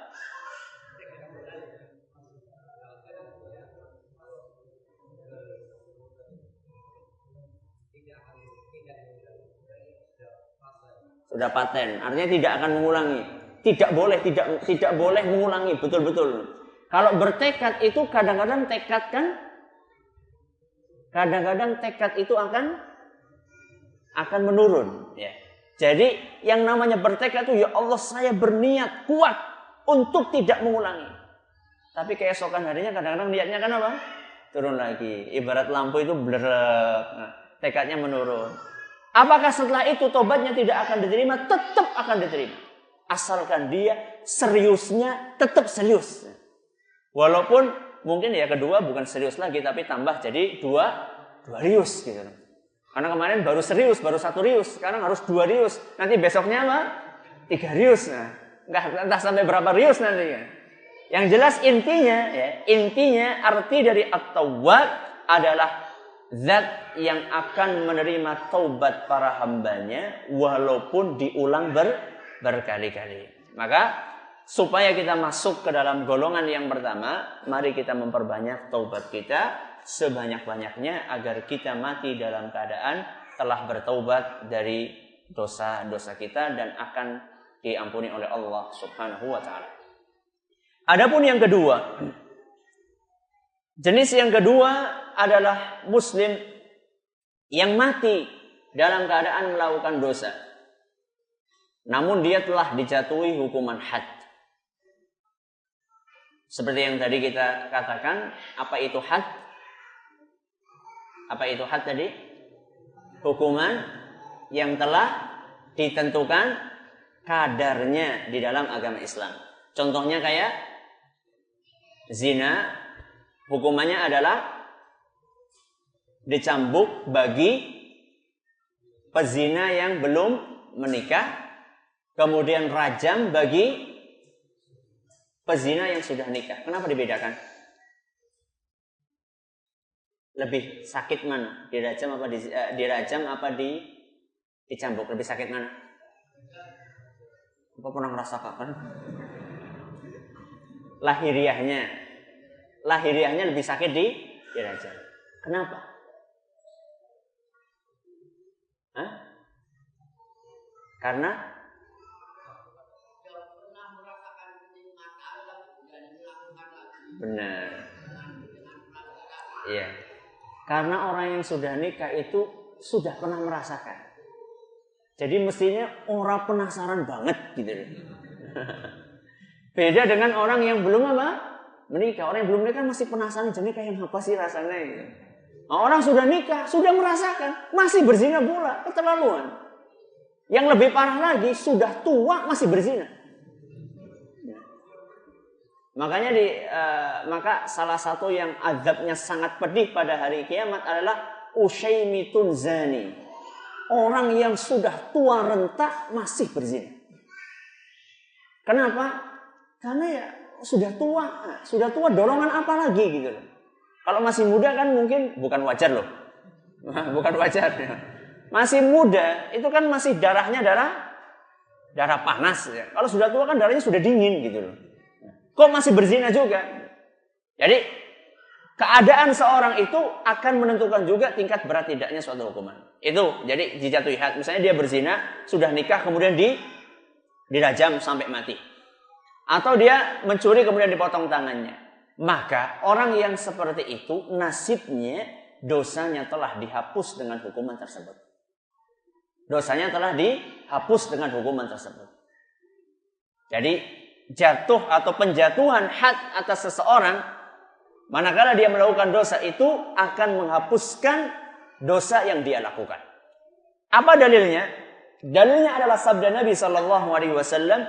Sudah paten, artinya tidak akan mengulangi. Tidak boleh mengulangi, betul-betul. Kalau bertekad itu kadang-kadang tekad itu akan menurun, ya. Jadi yang namanya bertekad itu, ya Allah saya berniat kuat untuk tidak mengulangi. Tapi keesokan harinya kadang-kadang niatnya kan apa? Turun lagi. Ibarat lampu itu blerek, nah, tekadnya menurun. Apakah setelah itu tobatnya tidak akan diterima? Tetap akan diterima. Asalkan dia seriusnya tetap serius. Walaupun mungkin ya kedua bukan serius lagi, tapi tambah jadi dua rius gitu. Karena kemarin baru serius, baru 1 rius, sekarang harus 2 rius. Nanti besoknya apa? 3 rius. Nah, entah sampai berapa rius nantinya. Yang jelas intinya arti dari at-tawwab adalah zat yang akan menerima taubat para hambanya walaupun diulang berkali-kali. Maka supaya kita masuk ke dalam golongan yang pertama, mari kita memperbanyak taubat kita sebanyak-banyaknya agar kita mati dalam keadaan telah bertaubat dari dosa-dosa kita dan akan diampuni oleh Allah Subhanahu wa taala. Adapun yang kedua, jenis yang kedua adalah muslim yang mati dalam keadaan melakukan dosa. Namun dia telah dijatuhi hukuman had. Seperti yang tadi kita katakan, apa itu had? Apa itu had tadi? Hukuman yang telah ditentukan kadarnya di dalam agama Islam. Contohnya kayak zina, hukumannya adalah dicambuk bagi pezina yang belum menikah, kemudian rajam bagi pezina yang sudah nikah. Kenapa dibedakan? Lebih sakit mana? Dirajam apa dicambuk? Lebih sakit mana? Apa pernah merasakan? Lahiriahnya lebih sakit dirajam. Kenapa? Hah? Karena benar. Iya. Karena orang yang sudah nikah itu sudah pernah merasakan. Jadi mestinya orang penasaran banget gitu. Beda dengan orang yang belum menikah. Orang yang belum menikah masih penasaran, jadi kayak apa sih rasanya gitu. Nah, orang sudah nikah, sudah merasakan, masih berzina pula, keterlaluan. Yang lebih parah lagi, sudah tua masih berzina. Makanya maka salah satu yang azabnya sangat pedih pada hari kiamat adalah usyaimitun zani. Orang yang sudah tua renta masih berzina. Kenapa? Karena ya sudah tua dorongan apa lagi gitu loh. Kalau masih muda kan mungkin bukan wajar loh. Bukan wajar. Masih muda itu kan masih darahnya darah panas ya. Kalau sudah tua kan darahnya sudah dingin gitu loh. Kok masih berzina juga? Jadi keadaan seorang itu akan menentukan juga tingkat berat tidaknya suatu hukuman. Itu jadi dijatuhi had. Misalnya dia berzina, sudah nikah kemudian dirajam sampai mati. Atau dia mencuri kemudian dipotong tangannya. Maka orang yang seperti itu nasibnya dosanya telah dihapus dengan hukuman tersebut. Dosanya telah dihapus dengan hukuman tersebut. Jadi jatuh atau penjatuhan had atas seseorang manakala dia melakukan dosa itu akan menghapuskan dosa yang dia lakukan. Apa dalilnya? Dalilnya adalah sabda Nabi SAW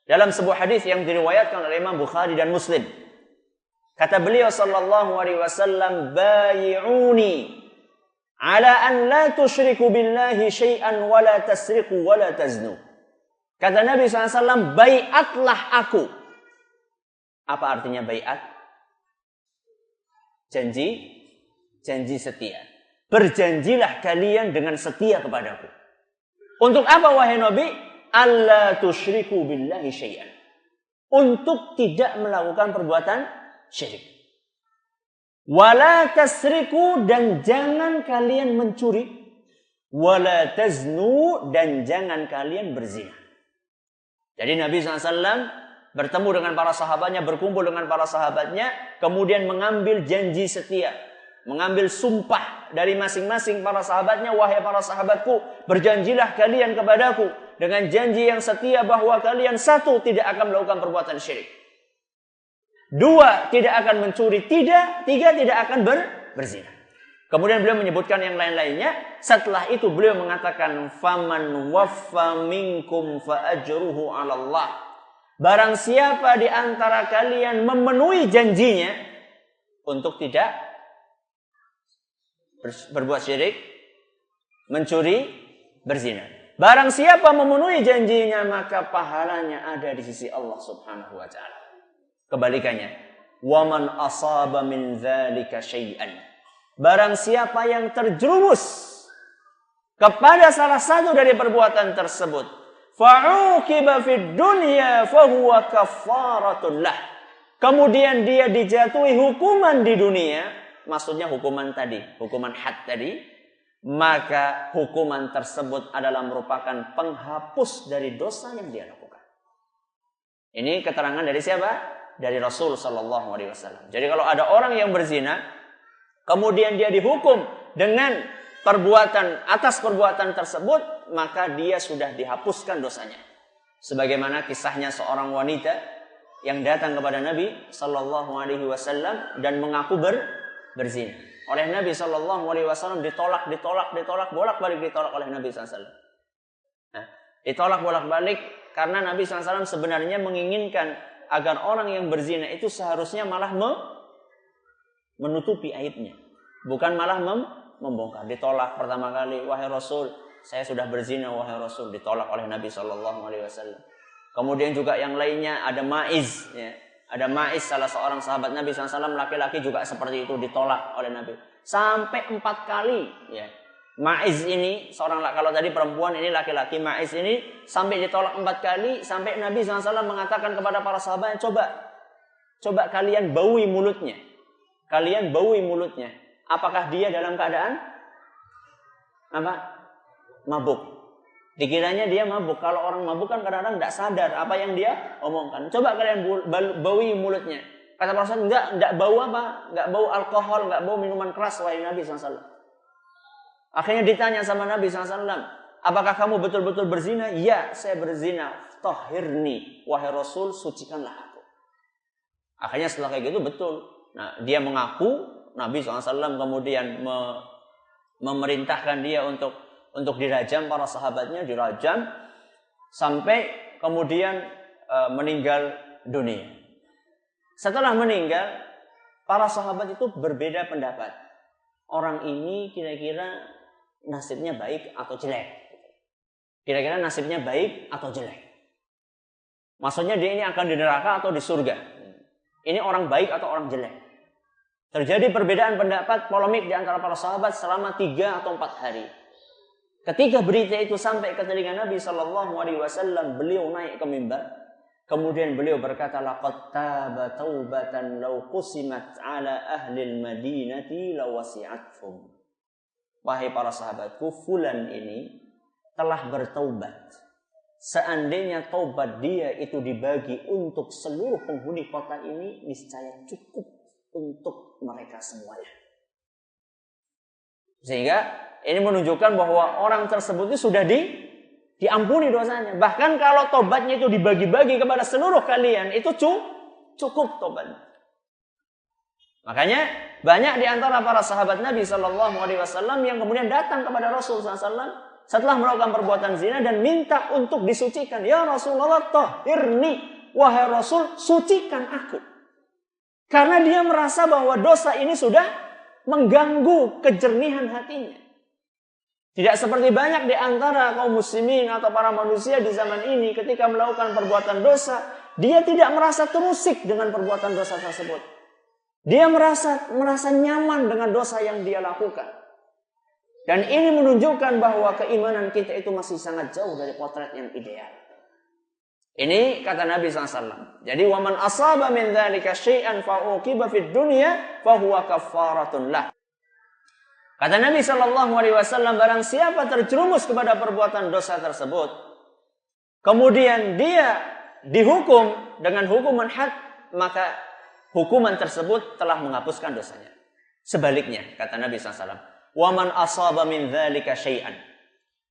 dalam sebuah hadis yang diriwayatkan oleh Imam Bukhari dan Muslim. Kata beliau sallallahu alaihi wasallam, "Bayi'uni ala an la tusyriku billahi syai'an wa la tasriqu wa la taznu." Kata Nabi SAW, baiatlah aku. Apa artinya baiat? Janji setia. Berjanjilah kalian dengan setia kepadaku. Untuk apa wahai Nabi? Alla tusyriku billahi syai'an. Untuk tidak melakukan perbuatan syirik. Wala tasriku, dan jangan kalian mencuri. Wala taznu, dan jangan kalian berzina. Jadi Nabi SAW bertemu dengan para sahabatnya, berkumpul dengan para sahabatnya, kemudian mengambil janji setia, mengambil sumpah dari masing-masing para sahabatnya. Wahai para sahabatku, berjanjilah kalian kepadaku dengan janji yang setia bahwa kalian satu, tidak akan melakukan perbuatan syirik. Dua, tidak akan mencuri. Tiga, tidak akan berzina. Kemudian beliau menyebutkan yang lain-lainnya. Setelah itu beliau mengatakan, faman waffa minkum fa ajruhu 'ala Allah. Barang siapa di antara kalian memenuhi janjinya untuk tidak berbuat syirik, mencuri, berzina. Barang siapa memenuhi janjinya, maka pahalanya ada di sisi Allah Subhanahu wa taala. Kebalikannya, waman asaba min dzalika syai'an. Barang siapa yang terjerumus kepada salah satu dari perbuatan tersebut, fa'uqiba fid dunya fahuwa kaffaratun lah. Kemudian dia dijatuhi hukuman di dunia, maksudnya hukuman tadi, hukuman had tadi, maka hukuman tersebut adalah merupakan penghapus dari dosa yang dia lakukan. Ini keterangan dari siapa? Dari Rasul sallallahu alaihi wasallam. Jadi kalau ada orang yang berzina, kemudian dia dihukum dengan atas perbuatan tersebut, maka dia sudah dihapuskan dosanya. Sebagaimana kisahnya seorang wanita yang datang kepada Nabi sallallahu alaihi wasallam dan mengaku berzina. Oleh Nabi sallallahu alaihi wasallam ditolak bolak-balik ditolak oleh Nabi sallallahu alaihi wasallam. Nah, ditolak bolak-balik karena Nabi sallallahu alaihi wasallam sebenarnya menginginkan agar orang yang berzina itu seharusnya malah menutupi aibnya, bukan malah membongkar. Ditolak pertama kali, wahai Rasul, saya sudah berzina wahai Rasul, ditolak oleh Nabi sallallahu alaihi wasallam. Kemudian juga yang lainnya ada Ma'iz, ya. Ada Ma'iz, salah seorang sahabat Nabi SAW, laki-laki juga seperti itu, ditolak oleh Nabi. Sampai 4 kali. Ya. Ma'iz ini, kalau tadi perempuan, ini laki-laki. Ma'iz ini sampai ditolak 4 kali, sampai Nabi SAW mengatakan kepada para sahabatnya, coba kalian baui mulutnya. Kalian baui mulutnya. Apakah dia dalam keadaan mabuk? Dikiranya dia mabuk. Kalau orang mabuk kan kadang-kadang tidak sadar apa yang dia omongkan. Coba kalian baui mulutnya. Kata para sahabat, enggak bau apa? Enggak bau alkohol, enggak bau minuman keras, wahai Nabi SAW. Akhirnya ditanya sama Nabi SAW, apakah kamu betul-betul berzina? Ya, saya berzina. Tahhirni, wahai Rasul, sucikanlah aku. Akhirnya setelah kayak gitu betul. Nah, dia mengaku, Nabi SAW kemudian memerintahkan dia untuk dirajam, para sahabatnya dirajam sampai kemudian meninggal dunia. Setelah meninggal, para sahabat itu berbeda pendapat. Orang ini kira-kira nasibnya baik atau jelek? Kira-kira nasibnya baik atau jelek? Maksudnya dia ini akan di neraka atau di surga? Ini orang baik atau orang jelek? Terjadi perbedaan pendapat, polemik di antara para sahabat selama 3 atau 4 hari. Ketika berita itu sampai ke telinga Nabi SAW, beliau naik ke mimbar. Kemudian beliau berkata, laqad taba taubatan law qusimat ala ahli al-madinati lawasi'athum. Wahai para sahabatku, fulan ini telah bertaubat. Seandainya taubat dia itu dibagi untuk seluruh penghuni kota ini, niscaya cukup untuk mereka semuanya. Sehingga ini menunjukkan bahwa orang tersebut itu sudah diampuni dosanya. Bahkan kalau tobatnya itu dibagi-bagi kepada seluruh kalian, itu cukup tobatnya. Makanya banyak di antara para sahabat Nabi SAW yang kemudian datang kepada Rasul SAW setelah melakukan perbuatan zina dan minta untuk disucikan. Ya Rasulullah, tahhirni, wahai Rasul, sucikan aku. Karena dia merasa bahwa dosa ini sudah mengganggu kejernihan hatinya. Tidak seperti banyak di antara kaum muslimin atau para manusia di zaman ini ketika melakukan perbuatan dosa, dia tidak merasa terusik dengan perbuatan dosa tersebut. Dia merasa nyaman dengan dosa yang dia lakukan. Dan ini menunjukkan bahwa keimanan kita itu masih sangat jauh dari potret yang ideal. Ini kata Nabi SAW. Jadi waman asaba min dzalika syai'an fa uqiba fid dunya fa huwa kaffaratun lah. Kata Nabi SAW, barang siapa terjerumus kepada perbuatan dosa tersebut, kemudian dia dihukum dengan hukuman had, maka hukuman tersebut telah menghapuskan dosanya. Sebaliknya, kata Nabi SAW, waman asaba min dzalika syai'an.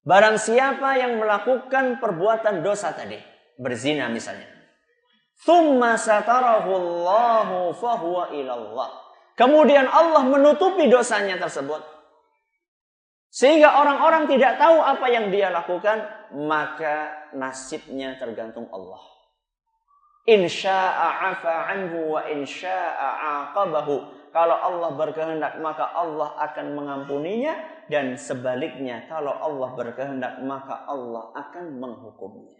Barang siapa yang melakukan perbuatan dosa tadi, berzina misalnya, tsumma satarahu Allahu fa huwa ilallah. Kemudian Allah menutupi dosanya tersebut sehingga orang-orang tidak tahu apa yang dia lakukan, maka nasibnya tergantung Allah. In syaa'a 'afa 'anhu wa in syaa'a 'aqabahu. Kalau Allah berkehendak maka Allah akan mengampuninya, dan sebaliknya kalau Allah berkehendak maka Allah akan menghukumnya.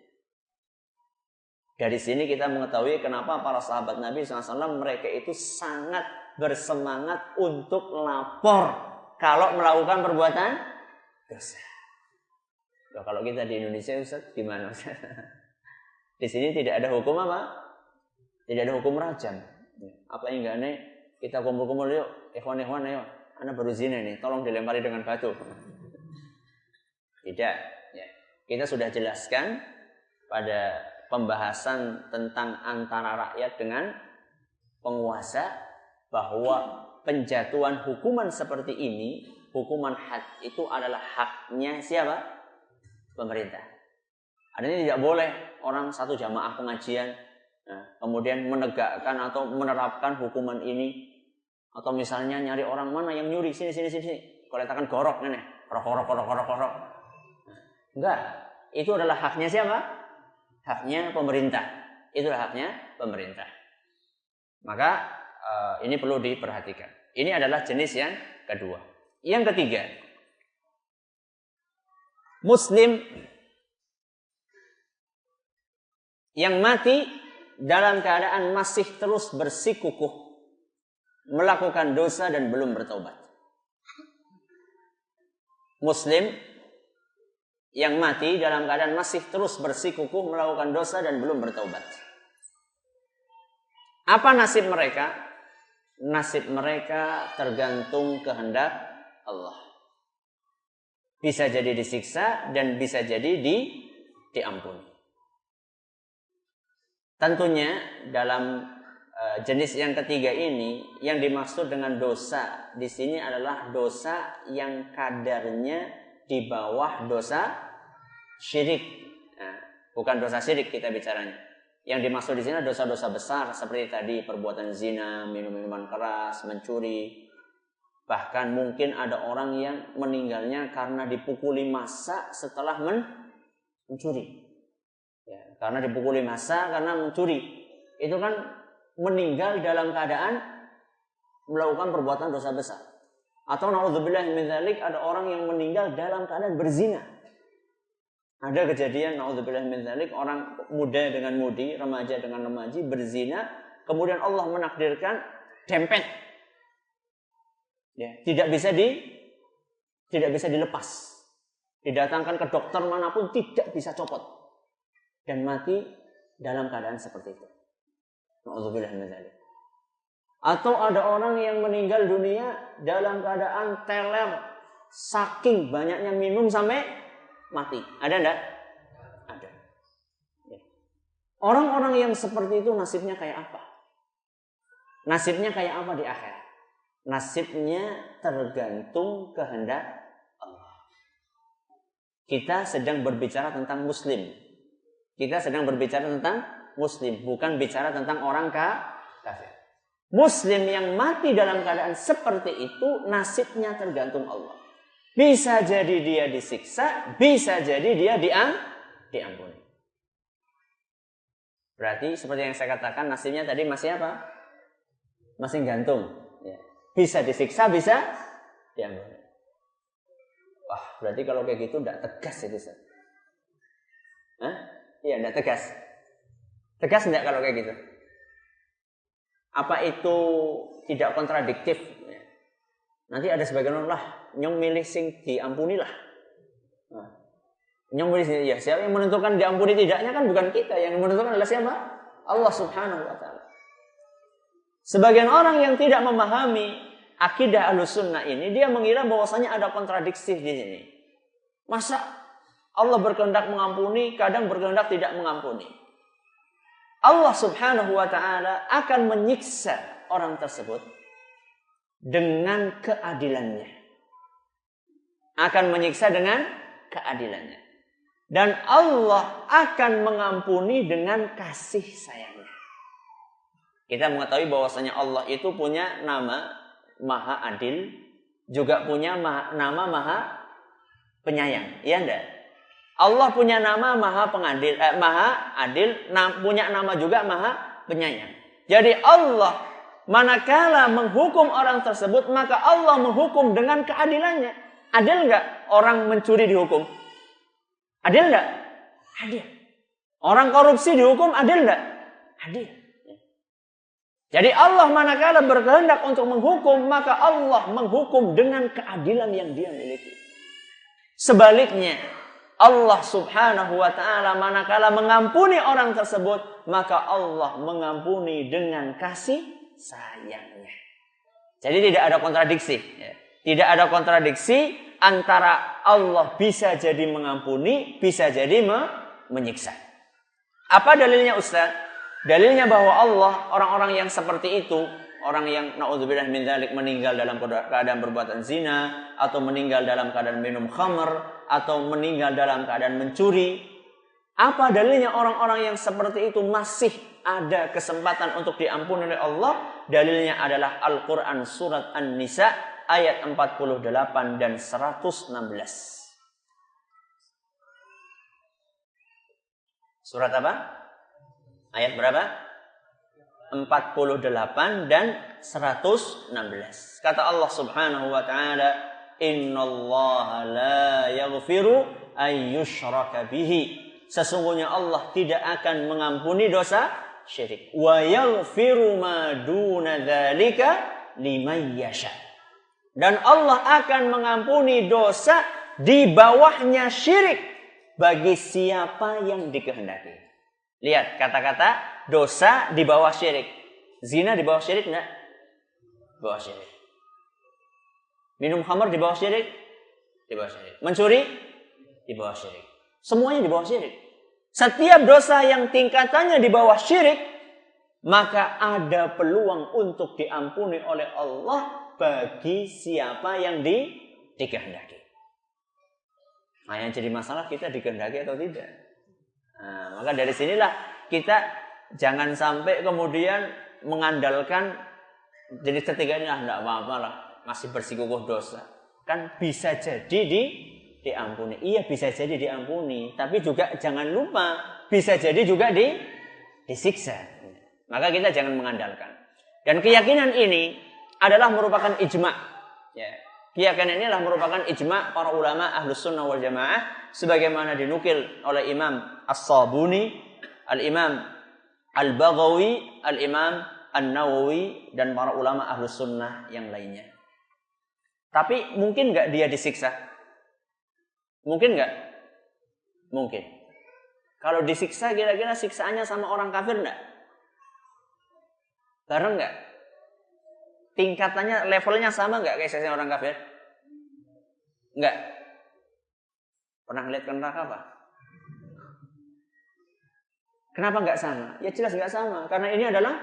Dari sini kita mengetahui kenapa para sahabat Nabi SAW mereka itu sangat bersemangat untuk lapor kalau melakukan perbuatan dosa. Loh, kalau kita di Indonesia, Ustaz, gimana Ustaz? Di sini tidak ada hukum apa? Tidak ada hukum rajam. Apa yang enggak aneh? Kita kumpul-kumpul yuk, ikhwan-ikhwan ayo. Anak baru zina nih, tolong dilempari dengan batu. Tidak. Ya. Kita sudah jelaskan pada pembahasan tentang antara rakyat dengan penguasa bahwa penjatuhan hukuman seperti ini, hukuman had, itu adalah haknya siapa? Pemerintah. Artinya tidak boleh orang satu jamaah pengajian kemudian menegakkan atau menerapkan hukuman ini, atau misalnya nyari orang mana yang nyuri, sini kalau katakan gorok nih, korok. Enggak, itu adalah haknya siapa? Haknya pemerintah. Itulah haknya pemerintah. Maka ini perlu diperhatikan. Ini adalah jenis yang kedua. Yang ketiga, Muslim yang mati dalam keadaan masih terus bersikukuh melakukan dosa dan belum bertaubat. Muslim yang mati dalam keadaan masih terus bersikukuh melakukan dosa dan belum bertaubat. Apa nasib mereka? Nasib mereka tergantung kehendak Allah. Bisa jadi disiksa dan bisa jadi diampuni. Tentunya dalam jenis yang ketiga ini, yang dimaksud dengan dosa di sini adalah dosa yang kadarnya di bawah dosa syirik. Nah, bukan dosa syirik kita bicaranya. Yang dimaksud di sini adalah dosa-dosa besar seperti tadi perbuatan zina, minum minuman keras, mencuri. Bahkan mungkin ada orang yang meninggalnya karena dipukuli massa setelah mencuri. Ya, karena dipukuli massa karena mencuri. Itu kan meninggal dalam keadaan melakukan perbuatan dosa besar. Atau naudzubillah min dzalik, ada orang yang meninggal dalam keadaan berzina. Ada kejadian naudzubillah min dzalik, orang muda dengan mudi, remaja dengan remaji berzina, kemudian Allah menakdirkan dempet. Ya, tidak bisa dilepas. Didatangkan ke dokter manapun tidak bisa copot. Dan mati dalam keadaan seperti itu. Naudzubillah min dzalik. Atau ada orang yang meninggal dunia dalam keadaan teler, saking banyaknya minum sampai mati. Ada enggak? Ada. Ya. Orang-orang yang seperti itu nasibnya kayak apa? Nasibnya kayak apa di akhirat? Nasibnya tergantung kehendak Allah. Kita sedang berbicara tentang muslim. Kita sedang berbicara tentang muslim, bukan bicara tentang orang kafir. Muslim yang mati dalam keadaan seperti itu nasibnya tergantung Allah. Bisa jadi dia disiksa, bisa jadi dia diampuni. Berarti seperti yang saya katakan, nasibnya tadi masih apa? Masih gantung. Ya. Bisa disiksa, bisa diampuni. Wah, berarti kalau kayak gitu tidak tegas itu. Hah? Iya, tidak tegas. Tegas tidak kalau kayak gitu? Apa itu tidak kontradiktif? Nanti ada sebagian orang lah, nyong milih sing diampuni lah. Nah, nyong milih ya, siapa yang menentukan diampuni tidaknya kan bukan kita, yang menentukan adalah siapa? Allah Subhanahu wa taala. Sebagian orang yang tidak memahami akidah Ahlussunnah ini, dia mengira bahwasanya ada kontradiksi di sini. Masa Allah berkehendak mengampuni, kadang berkehendak tidak mengampuni. Allah Subhanahu wa taala akan menyiksa orang tersebut dengan keadilannya. Akan menyiksa dengan keadilannya. Dan Allah akan mengampuni dengan kasih sayangnya. Kita mengetahui bahwasanya Allah itu punya nama Maha Adil, juga punya nama Maha Penyayang. Iya enggak? Allah punya nama Maha Pengadil, Maha Adil, punya nama juga Maha Penyayang. Jadi Allah manakala menghukum orang tersebut, maka Allah menghukum dengan keadilannya. Adil enggak orang mencuri dihukum? Adil enggak? Adil. Orang korupsi dihukum adil enggak? Adil. Jadi Allah manakala berkehendak untuk menghukum, maka Allah menghukum dengan keadilan yang Dia miliki. Sebaliknya, Allah Subhanahu wa taala manakala mengampuni orang tersebut, maka Allah mengampuni dengan kasih sayangnya. Jadi tidak ada kontradiksi. Tidak ada kontradiksi antara Allah bisa jadi mengampuni, bisa jadi menyiksa. Apa dalilnya Ustaz? Dalilnya bahwa Allah, orang-orang yang seperti itu, orang yang naudzubillah min dzalik meninggal dalam keadaan berbuatan zina, atau meninggal dalam keadaan minum khamr, atau meninggal dalam keadaan mencuri. Apa dalilnya orang-orang yang seperti itu masih ada kesempatan untuk diampuni oleh Allah? Dalilnya adalah Al-Quran surat An-Nisa ayat 48 dan 116. Surat apa? Ayat berapa? 48 dan 116. Kata Allah Subhanahu wa taala, "Innallaha la yaghfiru ay yushraka bihi." Sesungguhnya Allah tidak akan mengampuni dosa syirik. Wa yaghfiru ma duna dzalika liman yasha. Dan Allah akan mengampuni dosa di bawahnya syirik bagi siapa yang dikehendaki. Lihat kata-kata dosa di bawah syirik. Zina di bawah syirik enggak? Di bawah syirik. Minum khamar di bawah syirik? Di bawah syirik. Mencuri? Di bawah syirik. Semuanya di bawah syirik. Setiap dosa yang tingkatannya di bawah syirik, maka ada peluang untuk diampuni oleh Allah bagi siapa yang dikehendaki. Nah, yang jadi masalah kita dikehendaki atau tidak. Nah, maka dari sinilah kita jangan sampai kemudian mengandalkan jenis ketiga ini, enggak apa-apa lah, masih bersikukuh dosa. Kan bisa jadi diampuni. Iya, bisa jadi diampuni, tapi juga jangan lupa bisa jadi juga disiksa. Maka kita jangan mengandalkan. Dan keyakinan ini adalah merupakan ijma'. Ya. Keyakinan ini adalah merupakan ijma' para ulama Ahlus Sunnah wal Jamaah sebagaimana dinukil oleh Imam As-Sabuni, Al-Imam Al-Baghawi, Al-Imam An-Nawawi dan para ulama Ahlus Sunnah yang lainnya. Tapi mungkin nggak dia disiksa? Mungkin nggak? Mungkin. Kalau disiksa kira-kira siksaannya sama orang kafir nggak? Bareng nggak? Tingkatannya, levelnya sama nggak kayak siksaan orang kafir? Nggak. Pernah lihat ke neraka apa? Kenapa nggak sama? Ya jelas nggak sama. Karena ini adalah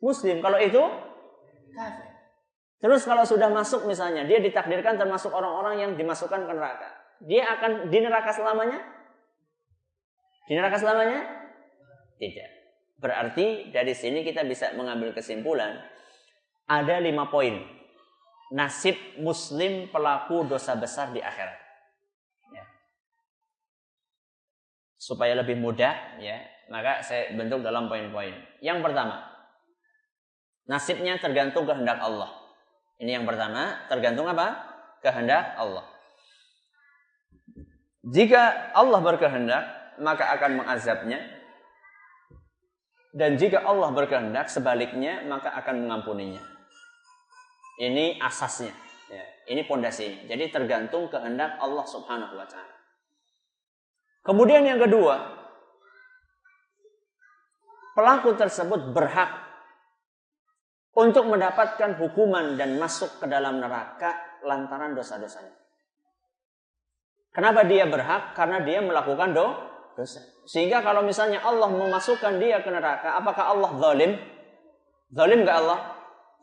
Muslim. Kalau itu kafir. Terus kalau sudah masuk misalnya, dia ditakdirkan termasuk orang-orang yang dimasukkan ke neraka. Dia akan di neraka selamanya? Di neraka selamanya? Tidak. Berarti dari sini kita bisa mengambil kesimpulan. Ada 5 poin. Nasib Muslim pelaku dosa besar di akhirat. Ya. Supaya lebih mudah, ya, maka saya bentuk dalam poin-poin. Yang pertama, nasibnya tergantung kehendak Allah. Ini yang pertama, tergantung apa? Kehendak Allah. Jika Allah berkehendak, maka akan mengazabnya. Dan jika Allah berkehendak, sebaliknya, maka akan mengampuninya. Ini asasnya. Ya, ini pondasinya. Jadi tergantung kehendak Allah Subhanahu wa ta'ala. Kemudian yang kedua, pelaku tersebut berhak untuk mendapatkan hukuman dan masuk ke dalam neraka lantaran dosa-dosanya. Kenapa dia berhak? Karena dia melakukan dosa. Sehingga kalau misalnya Allah memasukkan dia ke neraka, apakah Allah zalim? Zalim enggak Allah?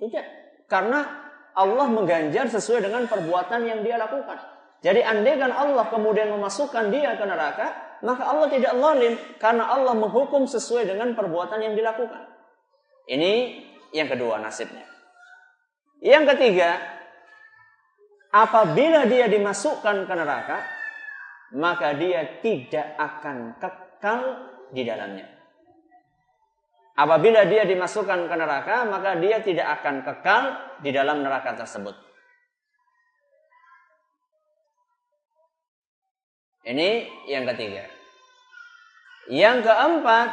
Tidak. Karena Allah mengganjar sesuai dengan perbuatan yang dia lakukan. Jadi andaikan Allah kemudian memasukkan dia ke neraka, maka Allah tidak zalim karena Allah menghukum sesuai dengan perbuatan yang dilakukan. Ini yang kedua nasibnya. Yang ketiga, apabila dia dimasukkan ke neraka, maka dia tidak akan kekal di dalamnya. Apabila dia dimasukkan ke neraka, maka dia tidak akan kekal di dalam neraka tersebut. Ini yang ketiga. Yang keempat,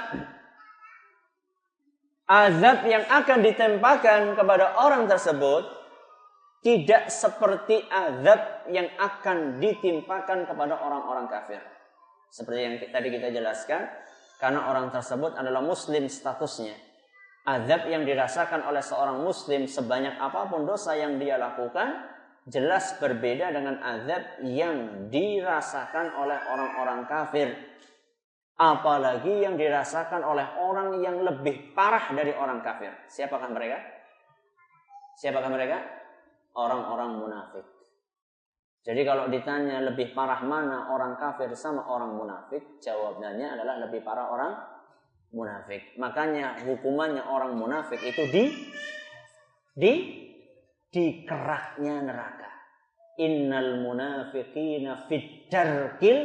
azab yang akan ditimpakan kepada orang tersebut tidak seperti azab yang akan ditimpakan kepada orang-orang kafir. Seperti yang tadi kita jelaskan, karena orang tersebut adalah muslim statusnya. Azab yang dirasakan oleh seorang muslim sebanyak apapun dosa yang dia lakukan, jelas berbeda dengan azab yang dirasakan oleh orang-orang kafir. Apalagi yang dirasakan oleh orang yang lebih parah dari orang kafir. Siapakah mereka? Siapakah mereka? Orang-orang munafik. Jadi kalau ditanya lebih parah mana orang kafir sama orang munafik, jawabannya adalah lebih parah orang munafik. Makanya hukumannya orang munafik itu di keraknya neraka. Innal munafiqina fid darkil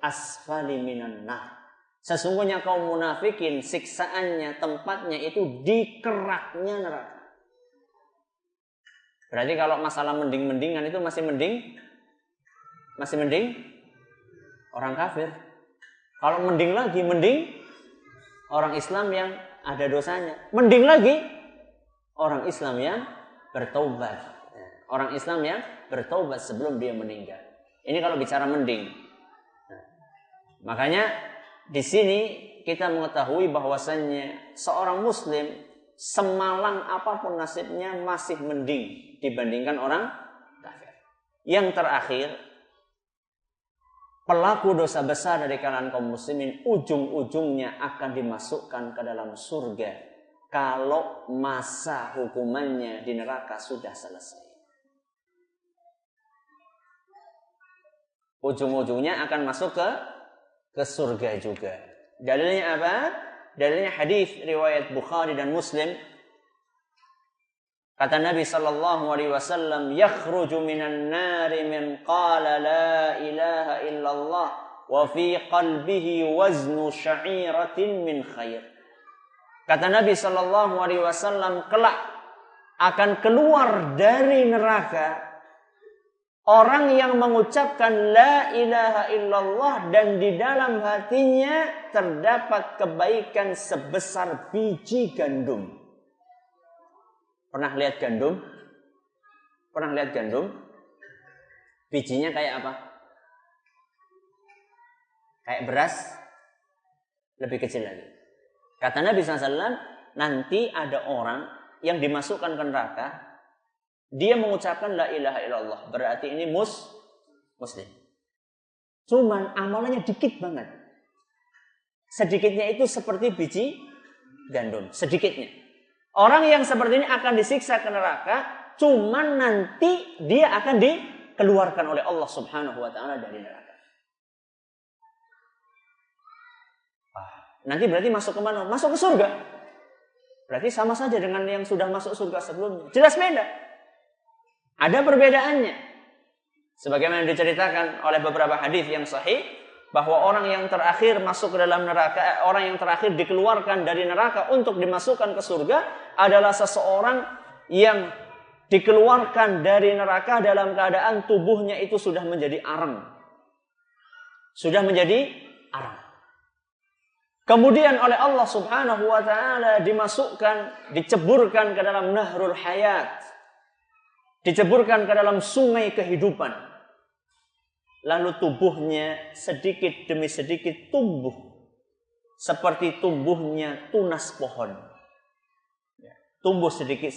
asfali minan nar. Sesungguhnya kaum munafikin siksaannya, tempatnya itu di keraknya neraka. Berarti kalau masalah mending-mendingan itu masih mending orang kafir. Kalau mending lagi, mending orang Islam yang ada dosanya. Mending lagi orang Islam yang bertaubat. Orang Islam yang bertaubat sebelum dia meninggal. Ini kalau bicara mending. Makanya di sini kita mengetahui bahwasannya seorang muslim semalang apapun nasibnya masih mending dibandingkan orang kafir. Yang terakhir, pelaku dosa besar dari kalangan kaum muslimin ujung-ujungnya akan dimasukkan ke dalam surga kalau masa hukumannya di neraka sudah selesai. Ujung-ujungnya akan masuk ke surga juga. Dalilnya apa? Dalilnya hadis riwayat Bukhari dan Muslim. Kata Nabi sallallahu alaihi wasallam, "Yakhruju minan nari min qala la ilaha illallah wa fi qalbihi waznu sya'iratin min khair." Kata Nabi sallallahu alaihi wasallam, kelak akan keluar dari neraka orang yang mengucapkan la ilaha illallah dan di dalam hatinya terdapat kebaikan sebesar biji gandum. Pernah lihat gandum? Pernah lihat gandum? Bijinya kayak apa? Kayak beras, lebih kecil lagi. Kata Nabi SAW, nanti ada orang yang dimasukkan ke neraka, dia mengucapkan la ilaha illallah. Berarti ini muslim. Cuman amalannya dikit banget. Sedikitnya itu seperti biji gandum. Sedikitnya. Orang yang seperti ini akan disiksa ke neraka, cuman nanti dia akan dikeluarkan oleh Allah Subhanahu wa taala dari neraka. Nanti berarti masuk ke mana? Masuk ke surga. Berarti sama saja dengan yang sudah masuk surga sebelumnya. Jelas beda. Ada perbedaannya. Sebagaimana diceritakan oleh beberapa hadis yang sahih, bahwa orang yang terakhir masuk ke dalam neraka, orang yang terakhir dikeluarkan dari neraka untuk dimasukkan ke surga adalah seseorang yang dikeluarkan dari neraka dalam keadaan tubuhnya itu sudah menjadi arang. Sudah menjadi arang. Kemudian oleh Allah Subhanahu wa taala diceburkan ke dalam nahrul hayat. Diceburkan ke dalam sungai kehidupan. Lalu tubuhnya sedikit demi sedikit tumbuh seperti tumbuhnya tunas pohon. Tumbuh sedikit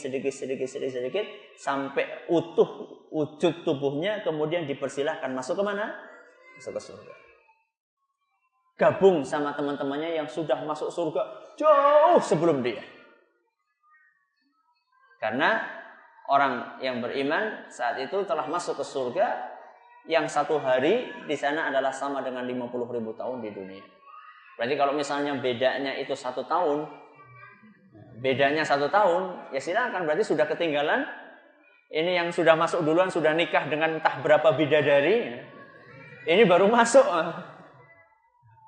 sampai utuh wujud tubuhnya, kemudian dipersilahkan masuk ke mana? Masuk ke surga. Gabung sama teman-temannya yang sudah masuk surga jauh sebelum dia. Karena orang yang beriman saat itu telah masuk ke surga, yang satu hari di sana adalah sama dengan 50.000 tahun di dunia. Berarti kalau misalnya bedanya itu 1 tahun, ya silakan, berarti sudah ketinggalan. Ini yang sudah masuk duluan, sudah nikah dengan entah berapa bidadari, ini baru masuk,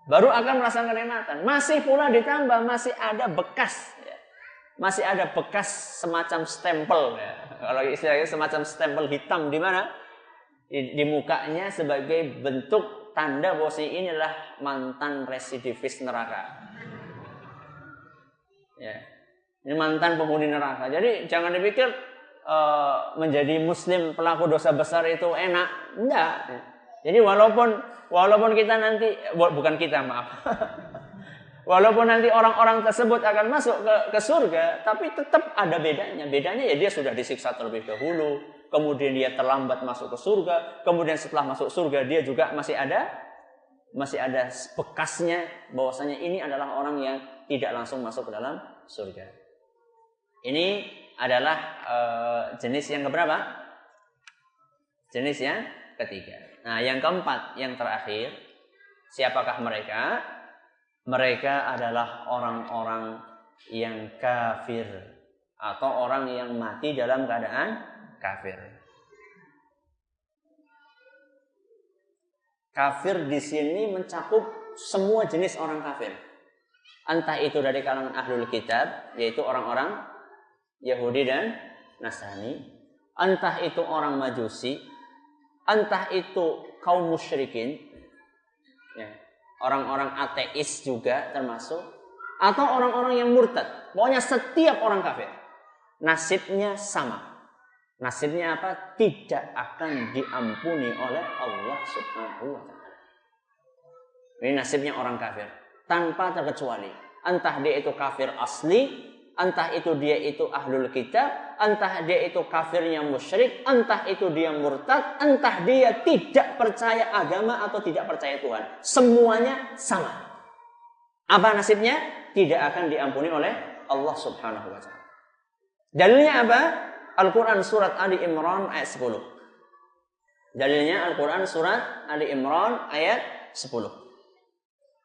baru akan merasakan kenikmatan. Masih pula ditambah masih ada bekas, masih ada bekas semacam stempel, kalau istilahnya semacam stempel hitam di mana? Di mukanya sebagai bentuk tanda bahwa inilah mantan residivis neraka. Ya, ini mantan penghuni neraka. Jadi jangan dipikir menjadi muslim pelaku dosa besar itu enak, enggak. Jadi walaupun kita nanti bukan kita, maaf. Walaupun nanti orang-orang tersebut akan masuk ke surga, tapi tetap ada bedanya. Bedanya ya dia sudah disiksa terlebih dahulu. Kemudian dia terlambat masuk ke surga. Kemudian setelah masuk surga dia juga masih ada bekasnya bahwasanya ini adalah orang yang tidak langsung masuk ke dalam surga. Ini adalah jenis yang keberapa? Jenis yang ketiga. Nah, yang keempat, yang terakhir, siapakah mereka? Mereka adalah orang-orang yang kafir atau orang yang mati dalam keadaan kafir. Kafir di sini mencakup semua jenis orang kafir. Entah itu dari kalangan ahlul kitab, yaitu orang-orang Yahudi dan Nasrani, entah itu orang Majusi, entah itu kaum musyrikin, ya, orang-orang ateis juga termasuk, atau orang-orang yang murtad. Pokoknya setiap orang kafir nasibnya sama. Nasibnya apa? Tidak akan diampuni oleh Allah Subhanahu wa taala. Ini nasibnya orang kafir tanpa terkecuali. Entah dia itu kafir asli, entah itu dia itu ahlul kitab, entah dia itu kafirnya musyrik, entah itu dia murtad, entah dia tidak percaya agama atau tidak percaya Tuhan. Semuanya sama. Apa nasibnya? Tidak akan diampuni oleh Allah Subhanahu wa taala. Dalilnya apa? Al-Qur'an surat Ali Imran ayat 10. Dalilnya Al-Qur'an surat Ali Imran ayat 10.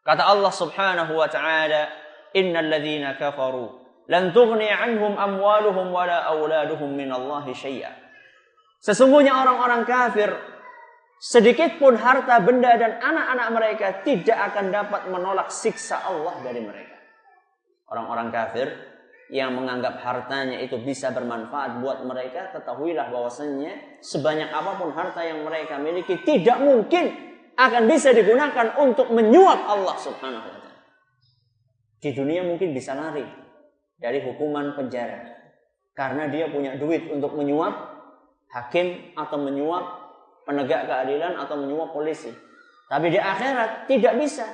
Kata Allah Subhanahu wa taala, "Innal ladzina kafaru lan tughni 'anhum amwaluhum wala auladuhum minallahi syai'a." Sesungguhnya orang-orang kafir, sedikit pun harta benda dan anak-anak mereka tidak akan dapat menolak siksa Allah dari mereka. Orang-orang kafir yang menganggap hartanya itu bisa bermanfaat buat mereka, ketahuilah bahwasanya sebanyak apapun harta yang mereka miliki tidak mungkin akan bisa digunakan untuk menyuap Allah Subhanahu wa taala. Di dunia mungkin bisa lari dari hukuman penjara karena dia punya duit untuk menyuap hakim atau menyuap penegak keadilan atau menyuap polisi. Tapi di akhirat tidak bisa.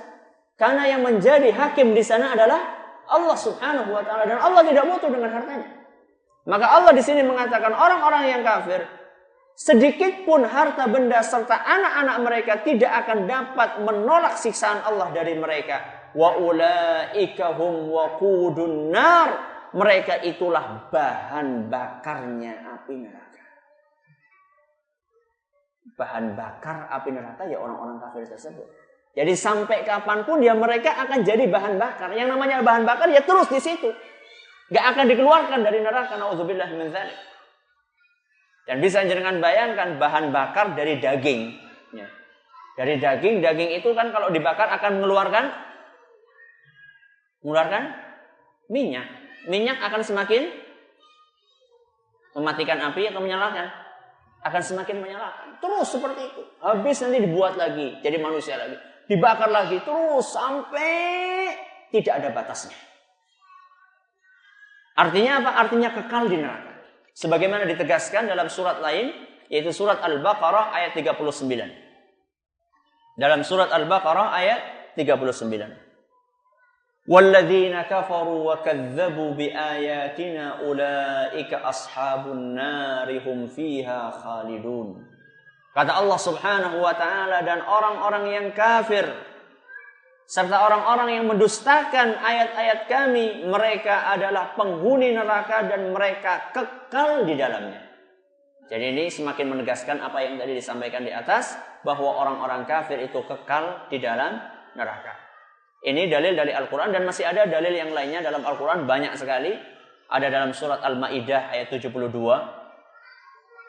Karena yang menjadi hakim di sana adalah Allah Subhanahu wa taala, dan Allah tidak butuh dengan hartanya. Maka Allah di sini mengatakan orang-orang yang kafir, sedikit pun harta benda serta anak-anak mereka tidak akan dapat menolak siksaan Allah dari mereka. Wa ulaika hum waqudun nar. Mereka itulah bahan bakarnya api neraka. Bahan bakar api neraka ya orang-orang kafir tersebut. Jadi sampai kapanpun ya mereka akan jadi bahan bakar. Yang namanya bahan bakar ya terus di situ. Gak akan dikeluarkan dari neraka. Nauzubillah min dzalik. Dan bisa jangan bayangkan bahan bakar dari daging. Ya. Dari daging itu kan kalau dibakar akan mengeluarkan minyak. Minyak akan semakin mematikan api atau menyalakan? Akan semakin menyalakan. Terus seperti itu. Habis nanti dibuat lagi. Jadi manusia lagi. Dibakar lagi. Terus sampai tidak ada batasnya. Artinya apa? Artinya kekal di neraka. Sebagaimana ditegaskan dalam surat lain. Yaitu surat Al-Baqarah ayat 39. Dalam surat Al-Baqarah ayat 39. وَالَّذِينَ كَفَرُوا وَكَذَّبُوا بِآيَاتِنَا أُولَئِكَ أَصْحَابُ النَّارِ هُمْ فِيهَا خَالِدُونَ. Kata Allah Subhanahu wa taala, dan orang-orang yang kafir serta orang-orang yang mendustakan ayat-ayat kami, mereka adalah penghuni neraka dan mereka kekal di dalamnya. Jadi ini semakin menegaskan apa yang tadi disampaikan di atas, bahwa orang-orang kafir itu kekal di dalam neraka. Ini dalil dari Al-Quran, dan masih ada dalil yang lainnya dalam Al-Quran banyak sekali. Ada dalam surat Al-Ma'idah ayat 72.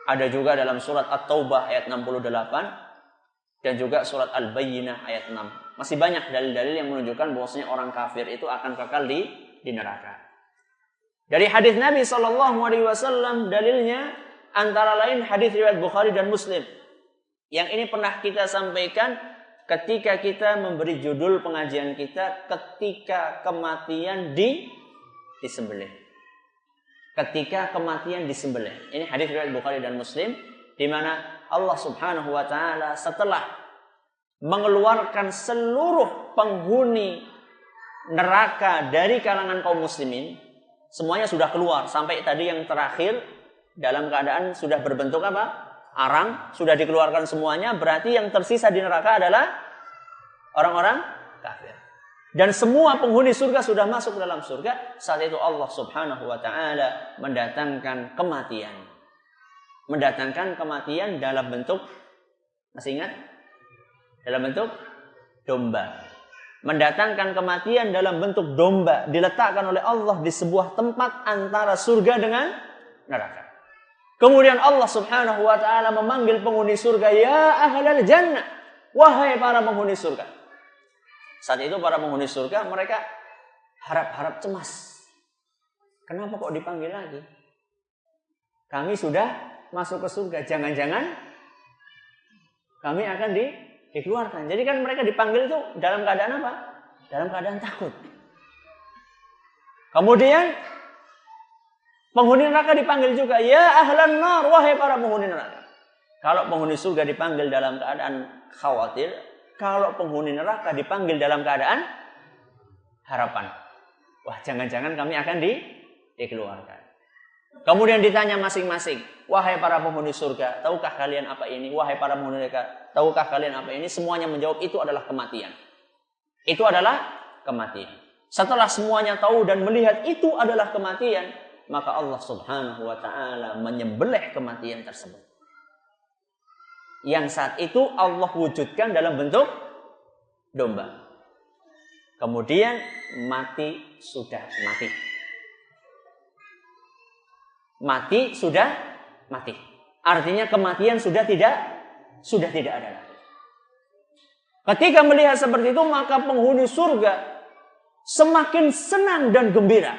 Ada juga dalam surat At-Taubah ayat 68. Dan juga surat Al-Bayyinah ayat 6. Masih banyak dalil-dalil yang menunjukkan bahwasanya orang kafir itu akan kekal di neraka. Dari hadis Nabi SAW, dalilnya antara lain hadis riwayat Bukhari dan Muslim. Yang ini pernah kita sampaikan ketika kita memberi judul pengajian kita, ketika kematian disembelih. Ketika kematian disembelih. Ini hadis riwayat Bukhari dan Muslim, di mana Allah Subhanahu wa taala setelah mengeluarkan seluruh penghuni neraka dari kalangan kaum muslimin, semuanya sudah keluar sampai tadi yang terakhir dalam keadaan sudah berbentuk apa? Arang, sudah dikeluarkan semuanya, berarti yang tersisa di neraka adalah orang-orang kafir. Dan semua penghuni surga sudah masuk dalam surga. Saat itu Allah Subhanahu wa taala mendatangkan kematian. Mendatangkan kematian dalam bentuk, masih ingat? Dalam bentuk domba. Mendatangkan kematian dalam bentuk domba, diletakkan oleh Allah di sebuah tempat antara surga dengan neraka. Kemudian Allah Subhanahu wa taala memanggil penghuni surga, ya ahlal jannah, wahai para penghuni surga. Saat itu para penghuni surga mereka harap-harap cemas. Kenapa kok dipanggil lagi? Kami sudah masuk ke surga, jangan-jangan kami akan dikeluarkan. Jadi kan mereka dipanggil itu dalam keadaan apa? Dalam keadaan takut. Kemudian penghuni neraka dipanggil juga, ya ahlan nar, wahai para penghuni neraka. Kalau penghuni surga dipanggil dalam keadaan khawatir, kalau penghuni neraka dipanggil dalam keadaan harapan. Wah, jangan-jangan kami akan dikeluarkan. Kemudian ditanya masing-masing, wahai para penghuni surga, tahukah kalian apa ini? Wahai para penghuni neraka, tahukah kalian apa ini? Semuanya menjawab, itu adalah kematian. Itu adalah kematian. Setelah semuanya tahu dan melihat itu adalah kematian, maka Allah Subhanahu wa taala menyembelih kematian tersebut. Yang saat itu Allah wujudkan dalam bentuk domba. Kemudian mati sudah mati. Mati sudah mati. Artinya kematian sudah tidak ada lagi. Ketika melihat seperti itu, maka penghuni surga semakin senang dan gembira.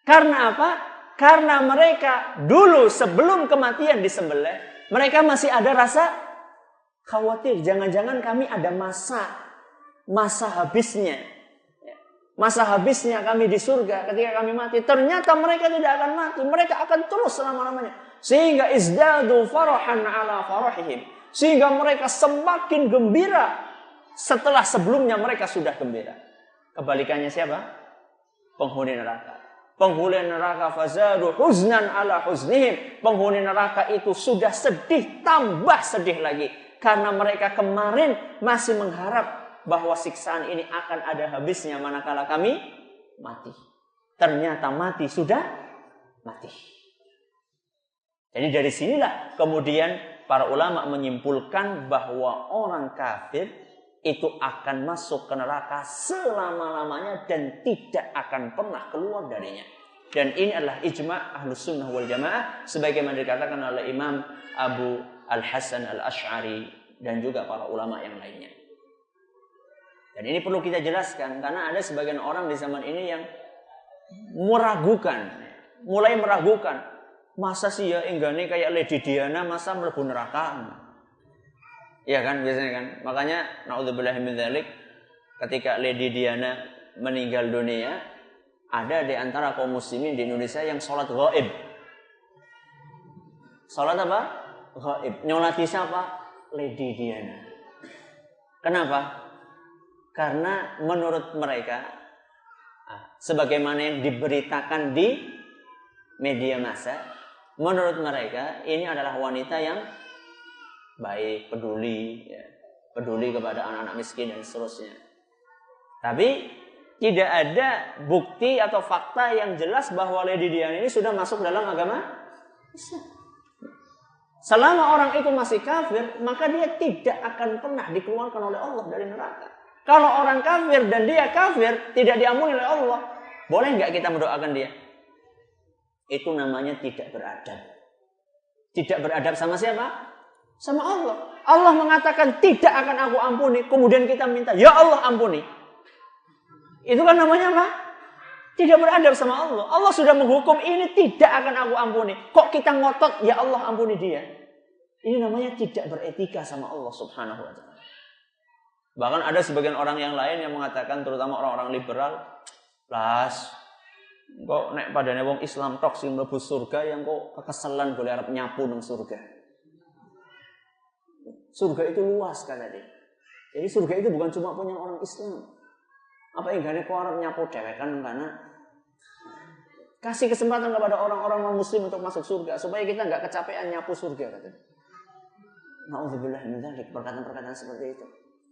Karena apa? Karena mereka dulu sebelum kematian disembelih, mereka masih ada rasa khawatir. Jangan-jangan kami ada masa habisnya. Masa habisnya kami di surga ketika kami mati. Ternyata mereka tidak akan mati. Mereka akan terus selama-lamanya. Sehingga izdadu farahan ala farahihim. Sehingga mereka semakin gembira setelah sebelumnya mereka sudah gembira. Kebalikannya siapa? Penghuni neraka. Penghuni neraka fazadu huznan ala huznihim. Penghuni neraka itu sudah sedih, tambah sedih lagi. Karena mereka kemarin masih mengharap bahwa siksaan ini akan ada habisnya manakala kami mati. Ternyata mati sudah mati. Jadi dari sinilah kemudian para ulama menyimpulkan bahwa orang kafir itu akan masuk ke neraka selama-lamanya dan tidak akan pernah keluar darinya. Dan ini adalah ijma' Ahlus Sunnah wal Jamaah sebagaimana dikatakan oleh Imam Abu Al-Hasan Al-Asy'ari dan juga para ulama yang lainnya. Dan ini perlu kita jelaskan karena ada sebagian orang di zaman ini yang mulai meragukan. Masa sih ya enggane kayak Lady Diana masa mlebu neraka? Iya kan biasanya kan. Makanya naudzubillahi min dzalik ketika Lady Diana meninggal dunia, ada di antara kaum muslimin di Indonesia yang sholat ghaib. Sholat apa? Ghaib. Nyolati siapa? Lady Diana. Kenapa? Karena menurut mereka, sebagaimana yang diberitakan di media massa, menurut mereka ini adalah wanita yang baik, peduli kepada anak-anak miskin dan seterusnya. Tapi tidak ada bukti atau fakta yang jelas bahwa Lady Diana ini sudah masuk dalam agama Islam. Selama orang itu masih kafir, maka dia tidak akan pernah dikeluarkan oleh Allah dari neraka. Kalau orang kafir dan dia kafir, tidak diampuni oleh Allah, boleh nggak kita mendoakan dia? Itu namanya tidak beradab. Tidak beradab sama siapa? Sama Allah. Allah mengatakan tidak akan aku ampuni, kemudian kita minta, ya Allah ampuni. Itu kan namanya apa? Tidak beradab sama Allah. Allah sudah menghukum ini tidak akan aku ampuni. Kok kita ngotot, ya Allah ampuni dia? Ini namanya tidak beretika sama Allah Subhanahu wa ta'ala. Bahkan ada sebagian orang yang lain yang mengatakan, terutama orang-orang liberal, las, kok nek padane wong Islam tok sing mlebu surga yang kok kekeselan boleh arep nyapu nang surga. Surga itu luas kan tadi. Jadi surga itu bukan cuma punya orang Islam. Apa enggane kok arep nyapu dhewekan karena kasih kesempatan kepada orang-orang non-muslim untuk masuk surga supaya kita enggak kecapean nyapu surga katanya. Nauzubillah min dzalik, perkataan-perkataan seperti itu.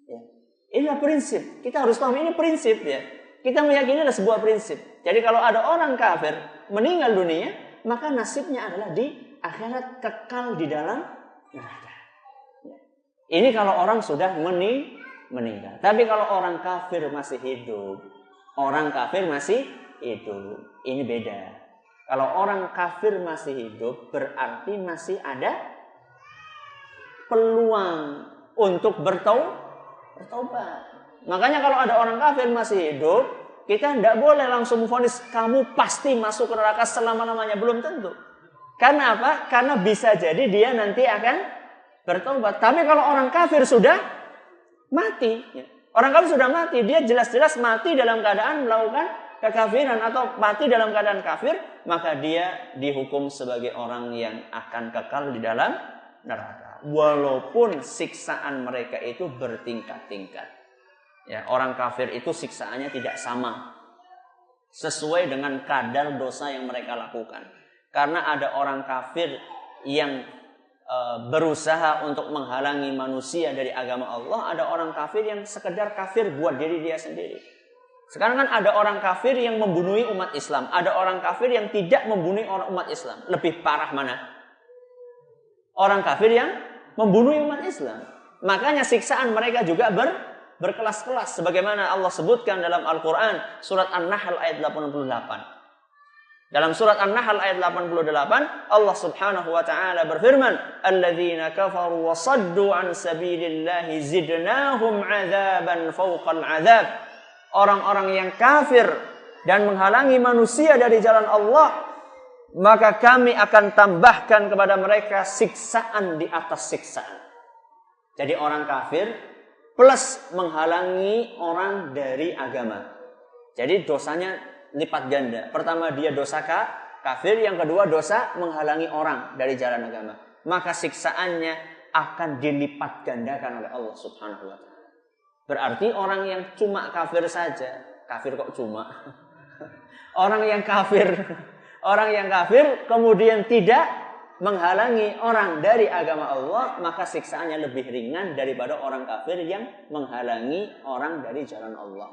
Ya. Inilah prinsip. Kita harus paham ini prinsip ya. Kita meyakini ada sebuah prinsip. Jadi kalau ada orang kafir meninggal dunia, maka nasibnya adalah di akhirat kekal di dalam neraka. Ya. Ini kalau orang sudah meninggal. Tapi kalau orang kafir masih hidup, ini beda. Kalau orang kafir masih hidup, berarti masih ada peluang untuk bertaubat. Makanya kalau ada orang kafir masih hidup, kita tidak boleh langsung vonis kamu pasti masuk ke neraka selama-lamanya. Belum tentu. Karena apa? Karena bisa jadi dia nanti akan bertaubat. Tapi kalau orang kafir sudah mati, orang kafir sudah mati, dia jelas-jelas mati dalam keadaan melakukan kekafiran atau mati dalam keadaan kafir, maka dia dihukum sebagai orang yang akan kekal di dalam neraka. Walaupun siksaan mereka itu bertingkat-tingkat. Ya, orang kafir itu siksaannya tidak sama. Sesuai dengan kadar dosa yang mereka lakukan. Karena ada orang kafir yang berusaha untuk menghalangi manusia dari agama Allah. Ada orang kafir yang sekedar kafir buat diri dia sendiri. Sekarang kan ada orang kafir yang membunuh umat Islam, ada orang kafir yang tidak membunuh orang umat Islam. Lebih parah mana? Orang kafir yang membunuh umat Islam. Makanya siksaan mereka juga berkelas-kelas. Sebagaimana Allah sebutkan dalam Al-Quran, surat An-Nahl ayat 88. Dalam surat An-Nahl ayat 88, Allah Subhanahu wa taala berfirman, "Alladzina kafaru wa saddu an sabilillahi zidnahum 'adzaban fawqal 'adzab." Orang-orang yang kafir dan menghalangi manusia dari jalan Allah, maka kami akan tambahkan kepada mereka siksaan di atas siksaan. Jadi orang kafir plus menghalangi orang dari agama. Jadi dosanya lipat ganda. Pertama dia dosa kafir, yang kedua dosa menghalangi orang dari jalan agama. Maka siksaannya akan dilipat gandakan oleh Allah Subhanahu wa taala. Berarti orang yang cuma kafir saja, kafir kok cuma? Orang yang kafir kemudian tidak menghalangi orang dari agama Allah, maka siksaannya lebih ringan daripada orang kafir yang menghalangi orang dari jalan Allah.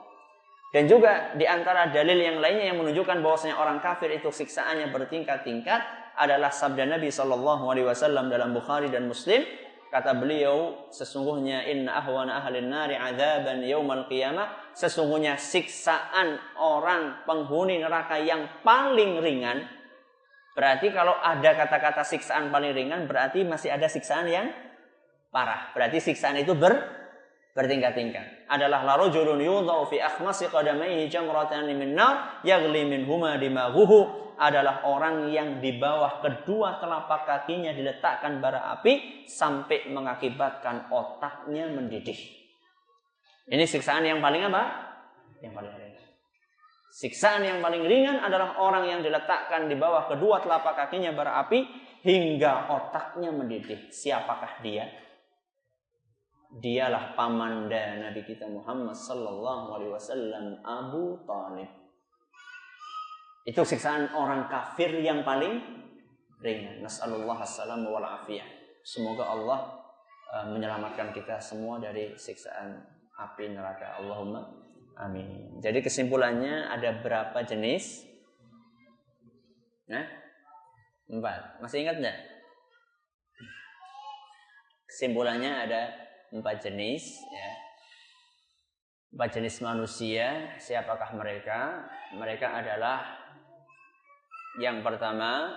Dan juga di antara dalil yang lainnya yang menunjukkan bahwasanya orang kafir itu siksaannya bertingkat-tingkat adalah sabda Nabi SAW dalam Bukhari dan Muslim. Kata beliau, sesungguhnya inna ahwana ahlin nari adzaban yaumal qiyamah, sesungguhnya siksaan orang penghuni neraka yang paling ringan. Berarti kalau ada kata-kata siksaan paling ringan, berarti masih ada siksaan yang parah. Berarti siksaan itu bertingkat-tingkat. Adalah la rajulun yudha'u fi akhmasi qadamaihi jamratan min nar yaghli minhuma dimaghuhu, adalah orang yang di bawah kedua telapak kakinya diletakkan bara api sampai mengakibatkan otaknya mendidih. Ini siksaan yang paling apa? Yang paling ringan. Siksaan yang paling ringan adalah orang yang diletakkan di bawah kedua telapak kakinya bara api hingga otaknya mendidih. Siapakah dia? Dialah pamanda Nabi kita Muhammad sallallahu alaihi wasallam, Abu Thalib. Itu siksaan orang kafir yang paling ringan. Nas'alullah as-salamu wal afiyah. Semoga Allah menyelamatkan kita semua dari siksaan api neraka. Allahumma amin. Jadi kesimpulannya ada berapa jenis? 4. Masih ingat enggak? Kesimpulannya ada 4 jenis, ya. 4 jenis manusia. Siapakah mereka? Mereka adalah yang pertama,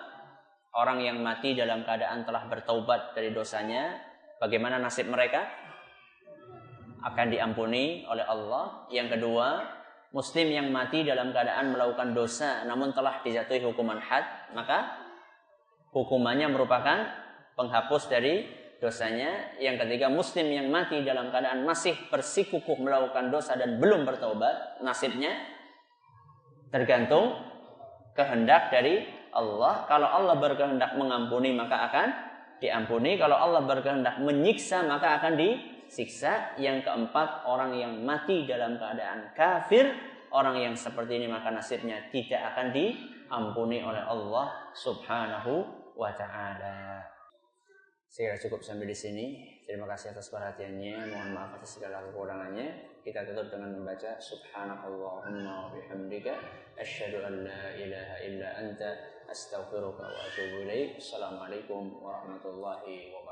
orang yang mati dalam keadaan telah bertaubat dari dosanya. Bagaimana nasib mereka? Akan diampuni oleh Allah. Yang kedua, muslim yang mati dalam keadaan melakukan dosa namun telah dijatuhi hukuman had, maka hukumannya merupakan penghapus dari dosanya. Yang ketiga, muslim yang mati dalam keadaan masih bersikukuh melakukan dosa dan belum bertaubat, nasibnya tergantung kehendak dari Allah. Kalau Allah berkehendak mengampuni maka akan diampuni. Kalau Allah berkehendak menyiksa maka akan disiksa. Yang keempat, orang yang mati dalam keadaan kafir, orang yang seperti ini maka nasibnya tidak akan diampuni oleh Allah Subhanahu wa ta'ala. Saya kira cukup sampai di sini. Terima kasih atas perhatiannya. Mohon maaf atas segala kekurangannya. Kita tutup dengan membaca Subhanakallahumma wa bihamdika asyhadu an la ilaha illa anta astaghfiruka wa atubu ilaik. Assalamualaikum warahmatullahi wabarakatuh.